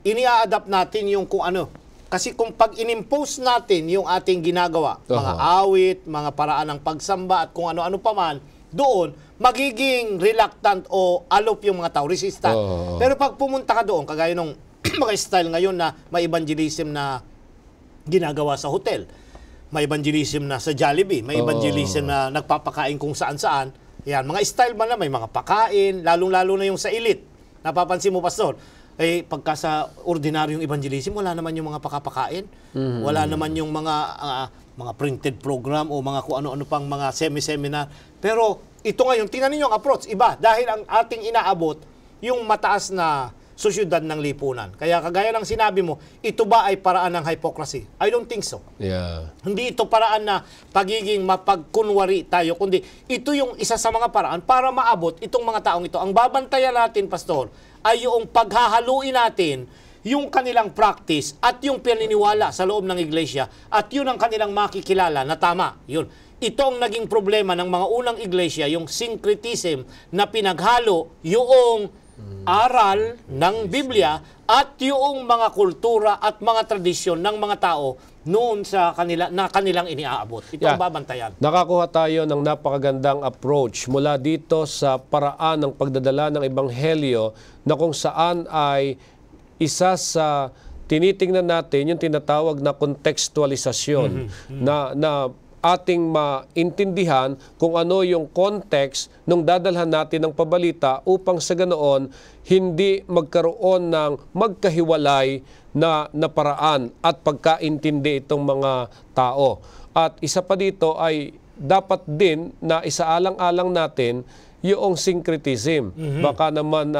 ini-adapt natin yung kung ano. Kasi kung pag inimpose natin yung ating ginagawa, mga awit, mga paraan ng pagsamba at kung ano-ano pa man, doon, magiging reluctant o alop yung mga tao, resistant. Pero pag pumunta ka doon, kagaya nung mga style ngayon na may evangelism na ginagawa sa hotel, may evangelism na sa Jollibee, may evangelism na nagpapakain kung saan-saan, yan, mga style man na may mga pakain, lalong-lalo na yung sa elite. Napapansin mo, Pastor, pagka sa ordinaryong evangelism, wala naman yung mga pakapakain, wala naman yung mga printed program o mga kung ano-ano pang mga semi-seminar. Pero ito ngayon, tingnan niyo ang approach, iba. Dahil ang ating inaabot, yung mataas na sosyudad ng lipunan. Kaya kagaya ng sinabi mo, ito ba ay paraan ng hypocrisy? I don't think so. Yeah. Hindi ito paraan na pagiging mapagkunwari tayo, kundi ito yung isa sa mga paraan para maabot itong mga taong ito. Ang babantayan natin, Pastor, ay yung paghahaluin natin yung kanilang practice at yung paniniwala sa loob ng iglesia at yun ang kanilang makikilala na tama. Yun. Ito ang naging problema ng mga unang iglesia, yung syncretism na pinaghalo yung aral ng Biblia at yung mga kultura at mga tradisyon ng mga tao noon sa kanila na kanilang iniaabot. Ito ang babantayan. Nakakuha tayo ng napakagandang approach mula dito sa paraan ng pagdadala ng Ebanghelyo na kung saan ay isa sa tinitingnan natin yung tinatawag na kontekstualisasyon na ating maintindihan kung ano yung context nung dadalhan natin ng pabalita upang sa ganoon hindi magkaroon ng magkahiwalay na paraan at pagkaintindi itong mga tao. At isa pa dito ay dapat din na isaalang-alang natin yung syncretism. Baka naman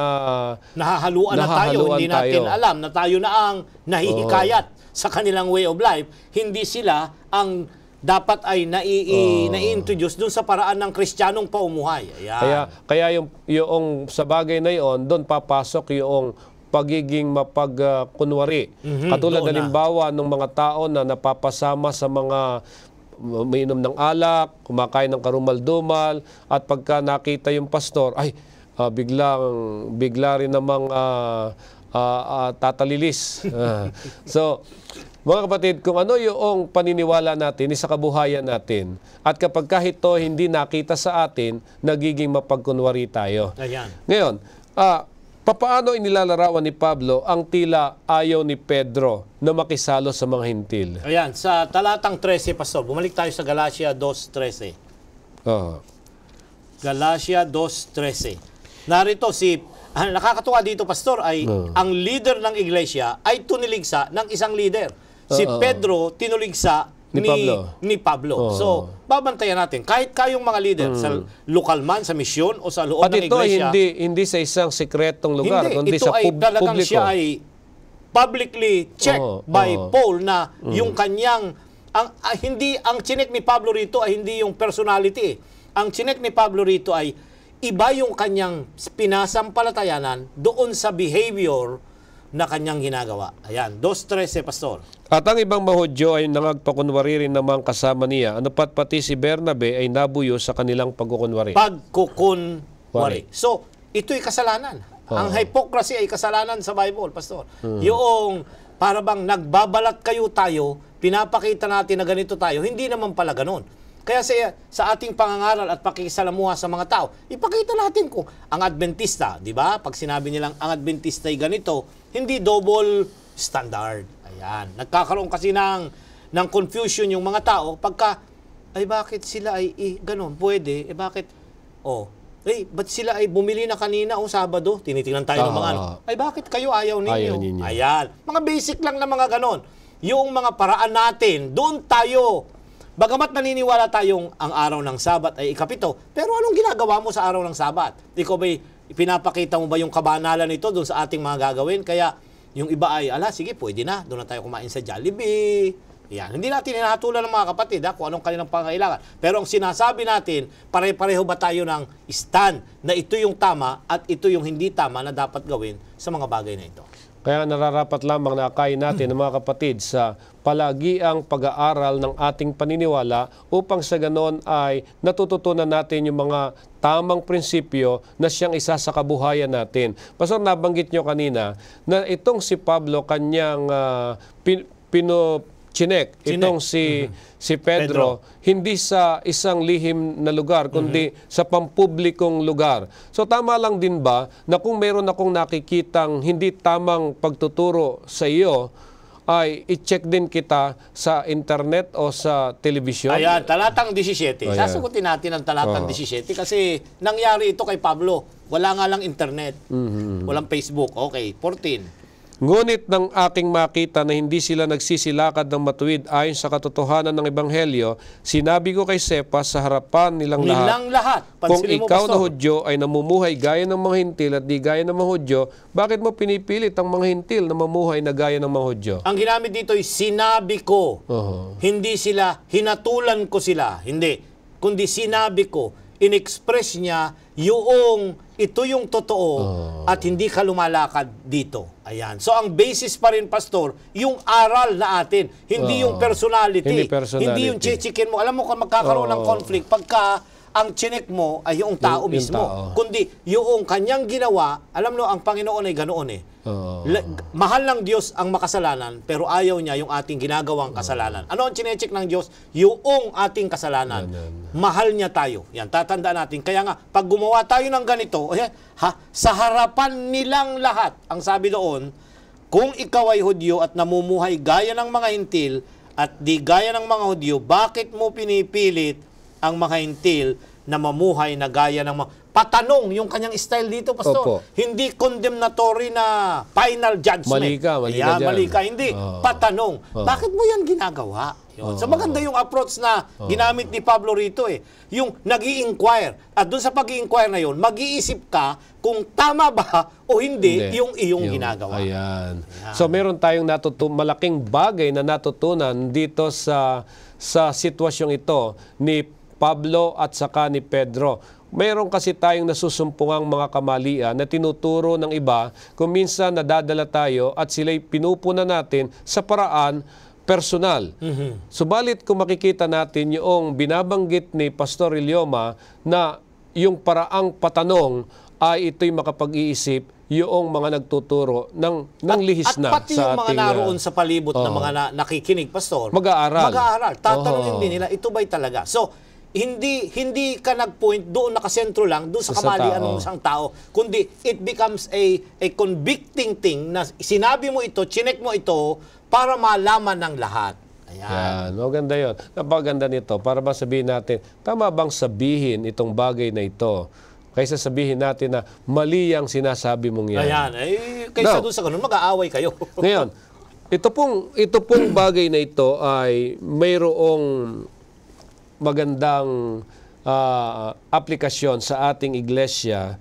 nahahaluan na tayo, hindi natin alam na tayo na ang nahihikayat sa kanilang way of life. Hindi sila ang dapat ay nai-introduce dun sa paraan ng Kristiyanong paumuhay. Ayan. Kaya yung sa bagay na yon, doon papasok yung pagiging mapagkunwari. Katulad halimbawa ng mga tao na napapasama sa mga umiinom ng alak, kumakain ng karumal-dumal, at pagka nakita yung pastor, ay bigla rin namang tatalilis. So, mga kapatid, kung ano yung paniniwala natin sa kabuhayan natin, at kapag kahit ito hindi nakita sa atin, nagiging mapagkunwari tayo. Ayan. Ngayon, papaano inilalarawan ni Pablo ang tila ayaw ni Pedro na makisalo sa mga hintil? Ayan, sa talatang 13, Pastor, bumalik tayo sa Galatia 2.13. Galatia 2.13. Narito nakakatuwa dito, Pastor, ay ang leader ng iglesia ay tuniligsa ng isang leader. Si Pedro tinuligsa ni Pablo. So, babantayan natin. Kahit kayong mga leader sa lokal man, sa misyon, o sa loob ng iglesia. At ito hindi sa isang sekretong lugar, kundi ito sa ay talagang publiko. siya ay publicly checked by Paul na yung kanyang, hindi ang chinek ni Pablo rito ay hindi yung personality. Ang chinek ni Pablo rito ay iba yung kanyang pinasampalatayanan doon sa behavior na kanyang ginagawa. Ayan, 2.13, Pastor. At ang ibang mahudyo ay nangagpakunwari rin namang kasama niya. Ano pati si Bernabe ay nabuyo sa kanilang pagkukunwari. Pagkukunwari. So, ito'y kasalanan. Ang hypocrisy ay kasalanan sa Bible, Pastor. Yung para bang nagbabalat tayo, pinapakita natin na ganito tayo, hindi naman pala ganun. Kaya sa ating pangangaral at pakikisalamuha sa mga tao, ipakita natin kung ang Adventista, di ba? Pag sinabi nilang ang Adventista ay ganito, hindi double standard. Ayan. Nagkakaroon kasi ng confusion yung mga tao pagka, ay bakit sila ay ganun? Pwede. Bakit? Ba't sila ay bumili na kanina o Sabado? Tinitingnan tayo ng mga ay bakit kayo ayaw ninyo? Ayan. Mga basic lang na mga ganon. Yung mga paraan natin, doon tayo. Bagamat naniniwala tayong ang araw ng Sabat ay ikapito, pero anong ginagawa mo sa araw ng Sabat? Ikaw ba'y pinapakita mo ba yung kabanalan nito doon sa ating mga gagawin? Kaya yung iba ay, sige, pwede na. Doon na tayo kumain sa Jollibee. Yan. Hindi natin hinahatulan ng mga kapatid kung anong kanilang pangangailangan. Pero ang sinasabi natin, pare-pareho ba tayo ng stand na ito yung tama at ito yung hindi tama na dapat gawin sa mga bagay na ito? Kaya nararapat lamang na akayin natin ng mga kapatid sa palagiang pag-aaral ng ating paniniwala upang sa ganon ay natututunan natin yung mga tamang prinsipyo na siyang isa sa kabuhayan natin. Pastor, nabanggit nyo kanina na itong si Pablo kanyang chinek. Itong si Pedro, hindi sa isang lihim na lugar, kundi sa pampublikong lugar. So tama lang din ba na kung meron akong nakikitang hindi tamang pagtuturo sa iyo, ay i-check din kita sa internet o sa telebisyon? Ayan, talatang 17. Ayan. Sasagutin natin ang talatang 17 kasi nangyari ito kay Pablo. Wala nga lang internet. Walang Facebook. Okay, 14. Ngunit nang aking makita na hindi sila nagsisilakad ng matuwid ayon sa katotohanan ng Ebanghelyo, sinabi ko kay Cephas sa harapan nilang lahat, kung ikaw na Hudyo ay namumuhay gaya ng mga hintil at di gaya ng mga Hudyo, bakit mo pinipilit ang mga hintil na mamuhay na gaya ng mga Hudyo? Ang ginamit dito ay sinabi ko. Hindi hinatulan ko sila. Hindi. Kundi sinabi ko, in-express niya ito yung totoo at hindi ka lumalakad dito. Ayan. So ang basis pa rin, Pastor, yung aral na atin, hindi yung personality. Hindi personality. Hindi yung chichikin mo. Alam mo kung magkakaroon ng conflict pagka ang chinek mo ay yung tao Yung mismo. tao. Kundi yung kanyang ginawa, alam mo, ang Panginoon ay ganoon eh. Mahal ng Diyos ang makasalanan, pero ayaw niya yung ating ginagawang kasalanan. Ano ang chinecheck ng Diyos? Yung ating kasalanan. Mahal niya tayo. Yan, tatandaan natin. Kaya nga, pag gumawa tayo ng ganito, sa harapan nilang lahat, ang sabi doon, kung ikaw ay Hudyo at namumuhay gaya ng mga Hintil at di gaya ng mga Hudyo, bakit mo pinipilit ang mga Hintil na mamuhay na gaya ng mga... Patanong yung kanyang style dito, Pastor. Opo. Hindi condemnatory na final judgment. Mali ka Ayan, dyan. mali ka. Hindi. Patanong. Bakit mo yan ginagawa? Yun. So maganda yung approach na ginamit ni Pablo rito eh. Yung nag-i-inquire. At dun sa pag-i-inquire na yun, mag-iisip ka kung tama ba o hindi, yung iyong ginagawa. Ayan. So meron tayong malaking bagay na natutunan dito sa sitwasyong ito ni Pablo at saka ni Pedro. Mayroon kasi tayong nasusumpungang mga kamalian na tinuturo ng iba kung minsan nadadala tayo at sila'y pinupuna natin sa paraan personal. Subalit kung makikita natin yung binabanggit ni Pastor Ilioma na yung paraang patanong ay ito'y makapag-iisip yung mga nagtuturo ng lihis na at pati sa yung mga ating, naroon sa palibot na mga nakikinig, Pastor. Mag-aaral. Tatanungin din nila, ito ba'y talaga? So, hindi ka nag-point doon, nakasentro lang doon sa kamalian ng isang tao, kundi it becomes a convicting thing na sinabi mo ito, chinek mo ito para malaman ng lahat. Ayan. Maganda yun. Napaganda nito para ba sabihin natin, tama bang sabihin itong bagay na ito kaysa sabihin natin na mali ang sinasabi mong yan. Ayan. Kaysa doon sa ganun, mag-aaway kayo. Ngayon, ito pong bagay na ito ay mayroong magandang aplikasyon sa ating iglesia.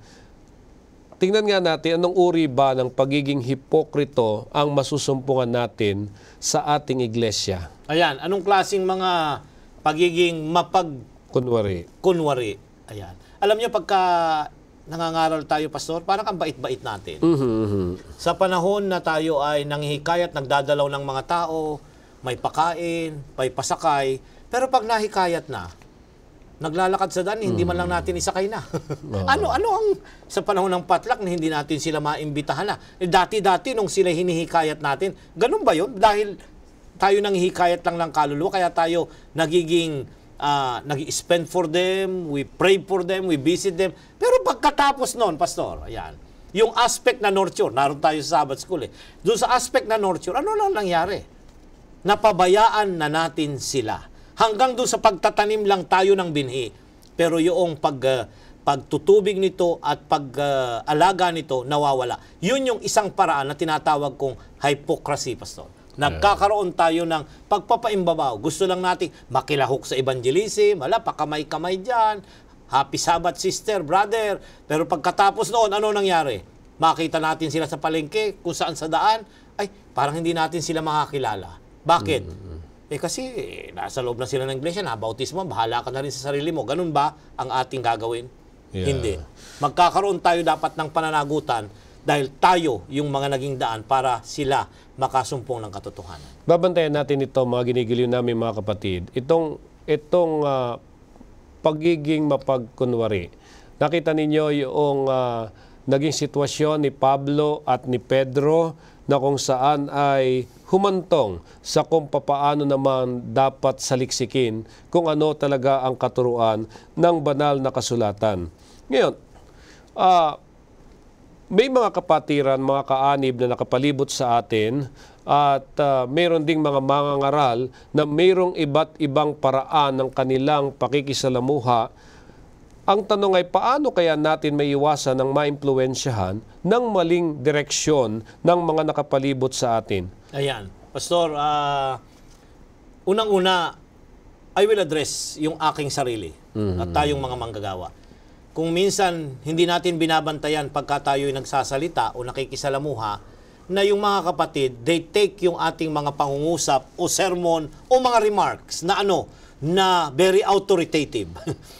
Tingnan nga natin anong uri ba ng pagiging hipokrito ang masusumpungan natin sa ating iglesia. Ayan, anong klaseng mga pagiging kunwari. Ayan. Alam niyo, pagka nangangaral tayo, Pastor, parang ang bait-bait natin. Sa panahon na tayo ay nanghihikayat, nagdadalaw ng mga tao, may pakain, may pasakay, pero pag nahikayat na, naglalakad sa daan, hindi man lang natin isakay na. Ano ang sa panahon ng patlak na hindi natin sila maimbitahan na? Dati-dati nung sila hinihikayat natin, ganun ba yun? Dahil tayo nang hikayat lang ng kaluluwa, kaya tayo nagiging nag-spend for them, we pray for them, we visit them. Pero pagkatapos noon, Pastor, ayan, yung aspect na nurture, naroon tayo sa Sabbath School eh. Doon sa aspect na nurture, ano lang nangyari? Napabayaan na natin sila. Hanggang doon sa pagtatanim lang tayo ng binhi. Pero yung pagtutubig nito at pag-alaga nito, nawawala. Yun yung isang paraan na tinatawag kong hypocrisy, Pastor. Nagkakaroon tayo ng pagpapaimbabaw. Gusto lang nating makilahok sa evangelism, pakamay-kamay dyan, happy Sabbath, sister, brother. Pero pagkatapos noon, ano nangyari? Makita natin sila sa palengke, kung saan sa daan, ay parang hindi natin sila makakilala. Bakit? Kasi nasa loob na sila ng iglesia, nabautismo, bahala ka na rin sa sarili mo. Ganun ba ang ating gagawin? Hindi. Magkakaroon tayo dapat ng pananagutan dahil tayo yung mga naging daan para sila makasumpong ng katotohanan. Babantayan natin ito, mga ginigiliw namin mga kapatid. Itong pagiging mapagkunwari. Nakita ninyo yung naging sitwasyon ni Pablo at ni Pedro na kung saan ay humantong sa kung papaano naman dapat saliksikin kung ano talaga ang katuruan ng banal na kasulatan. Ngayon, may mga kapatiran, mga kaanib na nakapalibot sa atin at mayroon ding mga mangangaral na mayroong iba't ibang paraan ng kanilang pakikisalamuha. Ang tanong ay paano kaya natin maiiwasan ng maimpluwensyahan ng maling direksyon ng mga nakapalibot sa atin? Ayan. Pastor, unang-una, I will address yung aking sarili at tayong mga manggagawa. Kung minsan hindi natin binabantayan pagka tayo'y nagsasalita o nakikisalamuha, na yung mga kapatid, they take yung ating mga pangungusap o sermon o mga remarks na na very authoritative.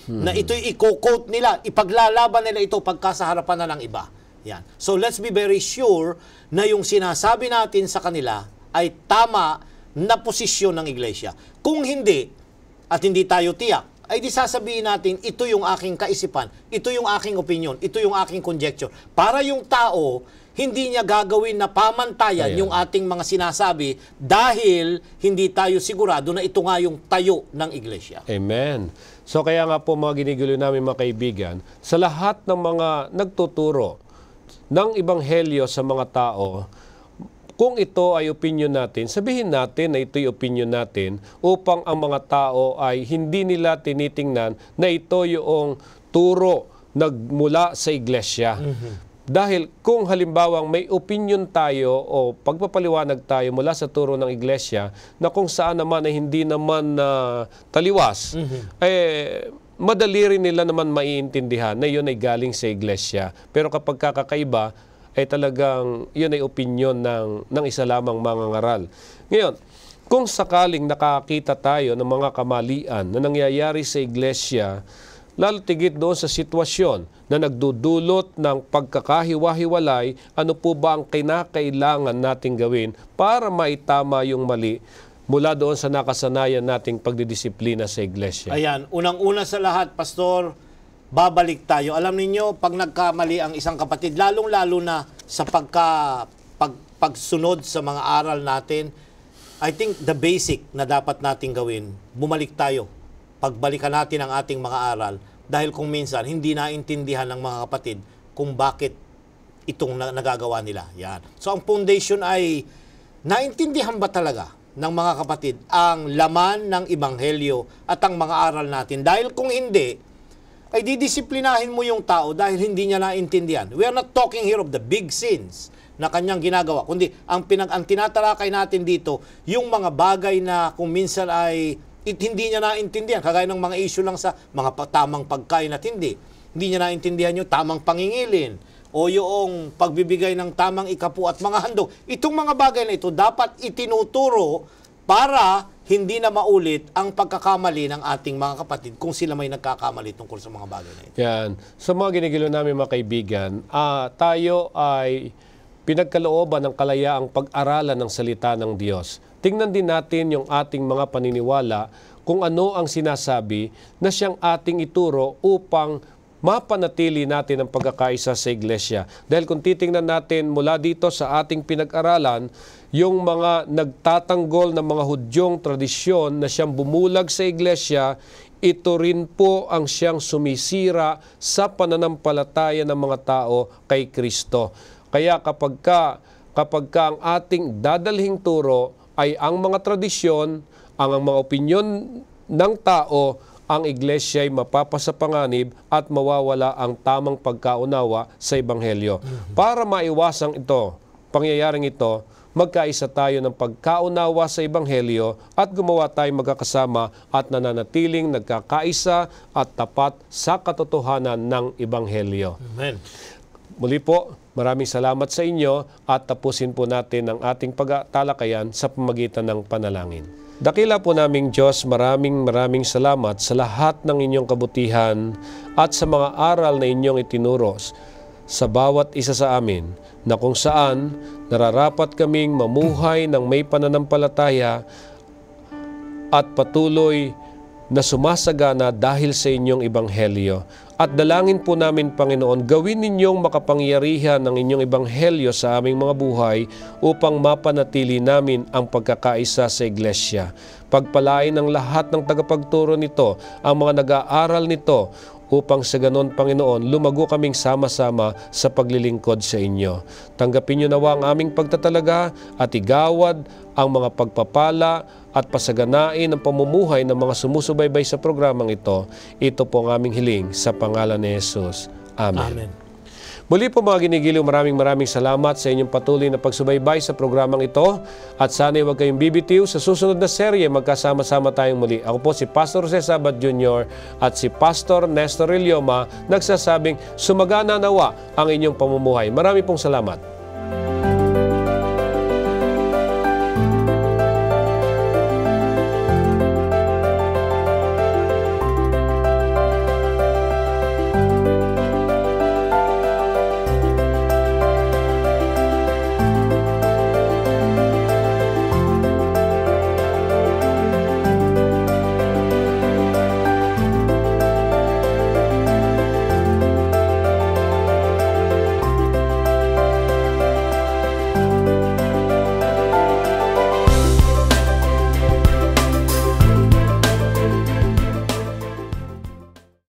Na ito'y i-quote nila, ipaglalaban nila ito pagka sa harapan na ng iba. Yan. So let's be very sure na yung sinasabi natin sa kanila ay tama na posisyon ng iglesia. Kung hindi, at hindi tayo tiyak, ay di sasabihin natin, ito yung aking kaisipan, ito yung aking opinion, ito yung aking conjecture. Para yung tao, hindi niya gagawin na pamantayan yung ating mga sinasabi dahil hindi tayo sigurado na ito nga yung tayo ng iglesia. Amen. So kaya nga po mga ginigulo namin mga kaibigan, sa lahat ng mga nagtuturo ng ebanghelyo sa mga tao, kung ito ay opinion natin, sabihin natin na ito'y opinion natin upang ang mga tao ay hindi nila tinitingnan na ito yung turo nagmula sa iglesia. Dahil kung halimbawang may opinion tayo o pagpapaliwanag tayo mula sa turo ng iglesia na kung saan naman ay hindi naman taliwas, madali rin nila naman maiintindihan na yun ay galing sa iglesia. Pero kapag kakaiba, ay talagang yun ay opinion ng isa lamang mangangaral. Ngayon, kung sakaling nakakita tayo ng mga kamalian na nangyayari sa iglesia, lalo tigit doon sa sitwasyon na nagdudulot ng pagkakahiwa-hiwalay, ano po ba ang kinakailangan nating gawin para maitama yung mali mula doon sa nakasanayan nating pagdidisiplina sa iglesia? Ayan, unang-una sa lahat, Pastor, babalik tayo. Alam niyo, pag nagkamali ang isang kapatid, lalong-lalo na sa pagsunod sa mga aral natin, I think the basic na dapat nating gawin, bumalik tayo. Pagbalikan natin ang ating mga aral dahil kung minsan hindi naintindihan ng mga kapatid kung bakit itong nagagawa nila. Yan. So ang foundation ay naintindihan ba talaga ng mga kapatid ang laman ng ebanghelyo at ang mga aral natin? Dahil kung hindi, ay didisiplinahin mo yung tao dahil hindi niya naintindihan. We are not talking here of the big sins na kanyang ginagawa, kundi ang tinatalakay natin dito, yung mga bagay na kung minsan ay hindi niya naintindihan, kagaya ng mga issue lang sa mga tamang pagkain at hindi niya naintindihan yung tamang pangingilin o yung pagbibigay ng tamang ikapu at mga handog. Itong mga bagay na ito dapat itinuturo para hindi na maulit ang pagkakamali ng ating mga kapatid kung sila may nagkakamali tungkol sa mga bagay na ito. Yan. Sa mga ginigilo namin mga kaibigan, tayo ay pinagkalooban ng kalayaang pag-aralan ng salita ng Diyos. Tingnan din natin yung ating mga paniniwala kung ano ang sinasabi na siyang ating ituro upang mapanatili natin ang pagkakaisa sa iglesia. Dahil kung titingnan natin mula dito sa ating pinag-aralan, yung mga nagtatanggol ng mga Hudyong tradisyon na siyang bumulag sa iglesia, ito rin po ang siyang sumisira sa pananampalataya ng mga tao kay Kristo. Kaya kapag ang ating dadalhing turo ay ang mga tradisyon, ang mga opinyon ng tao, ang iglesia ay mapapasapanganib at mawawala ang tamang pagkaunawa sa ebanghelyo. Para maiwasang ito, pangyayaring ito, magkaisa tayo ng pagkaunawa sa ebanghelyo at gumawa tayong magkakasama at nananatiling nagkakaisa at tapat sa katotohanan ng ebanghelyo. Amen. Muli po, maraming salamat sa inyo at tapusin po natin ang ating pagtalakayan sa pamagitan ng panalangin. Dakila po naming Diyos, maraming salamat sa lahat ng inyong kabutihan at sa mga aral na inyong itinuro sa bawat isa sa amin na kung saan nararapat kaming mamuhay ng may pananampalataya at patuloy na sumasagana dahil sa inyong ebanghelyo. At dalangin po namin, Panginoon, gawin ninyong makapangyarihan ng inyong ebanghelyo sa aming mga buhay upang mapanatili namin ang pagkakaisa sa iglesia. Pagpalain ng lahat ng tagapagturo nito, ang mga nag-aaral nito, upang sa ganon, Panginoon, lumago kaming sama-sama sa paglilingkod sa inyo. Tanggapin niyo nawa ang aming pagtatalaga at igawad ang mga pagpapala at pasaganain ang pamumuhay ng mga sumusubaybay sa programang ito. Ito po ang aming hiling sa pangalan ni Jesus. Amen. Amen. Muli po mga ginigiliw, maraming salamat sa inyong patuloy na pagsubaybay sa programang ito at sana'y huwag kayong bibitiw. Sa susunod na serye, magkasama-sama tayong muli. Ako po si Pastor Jose Sabat Jr. at si Pastor Nestor Ilioma nagsasabing sumagana nawa ang inyong pamumuhay. Marami pong salamat.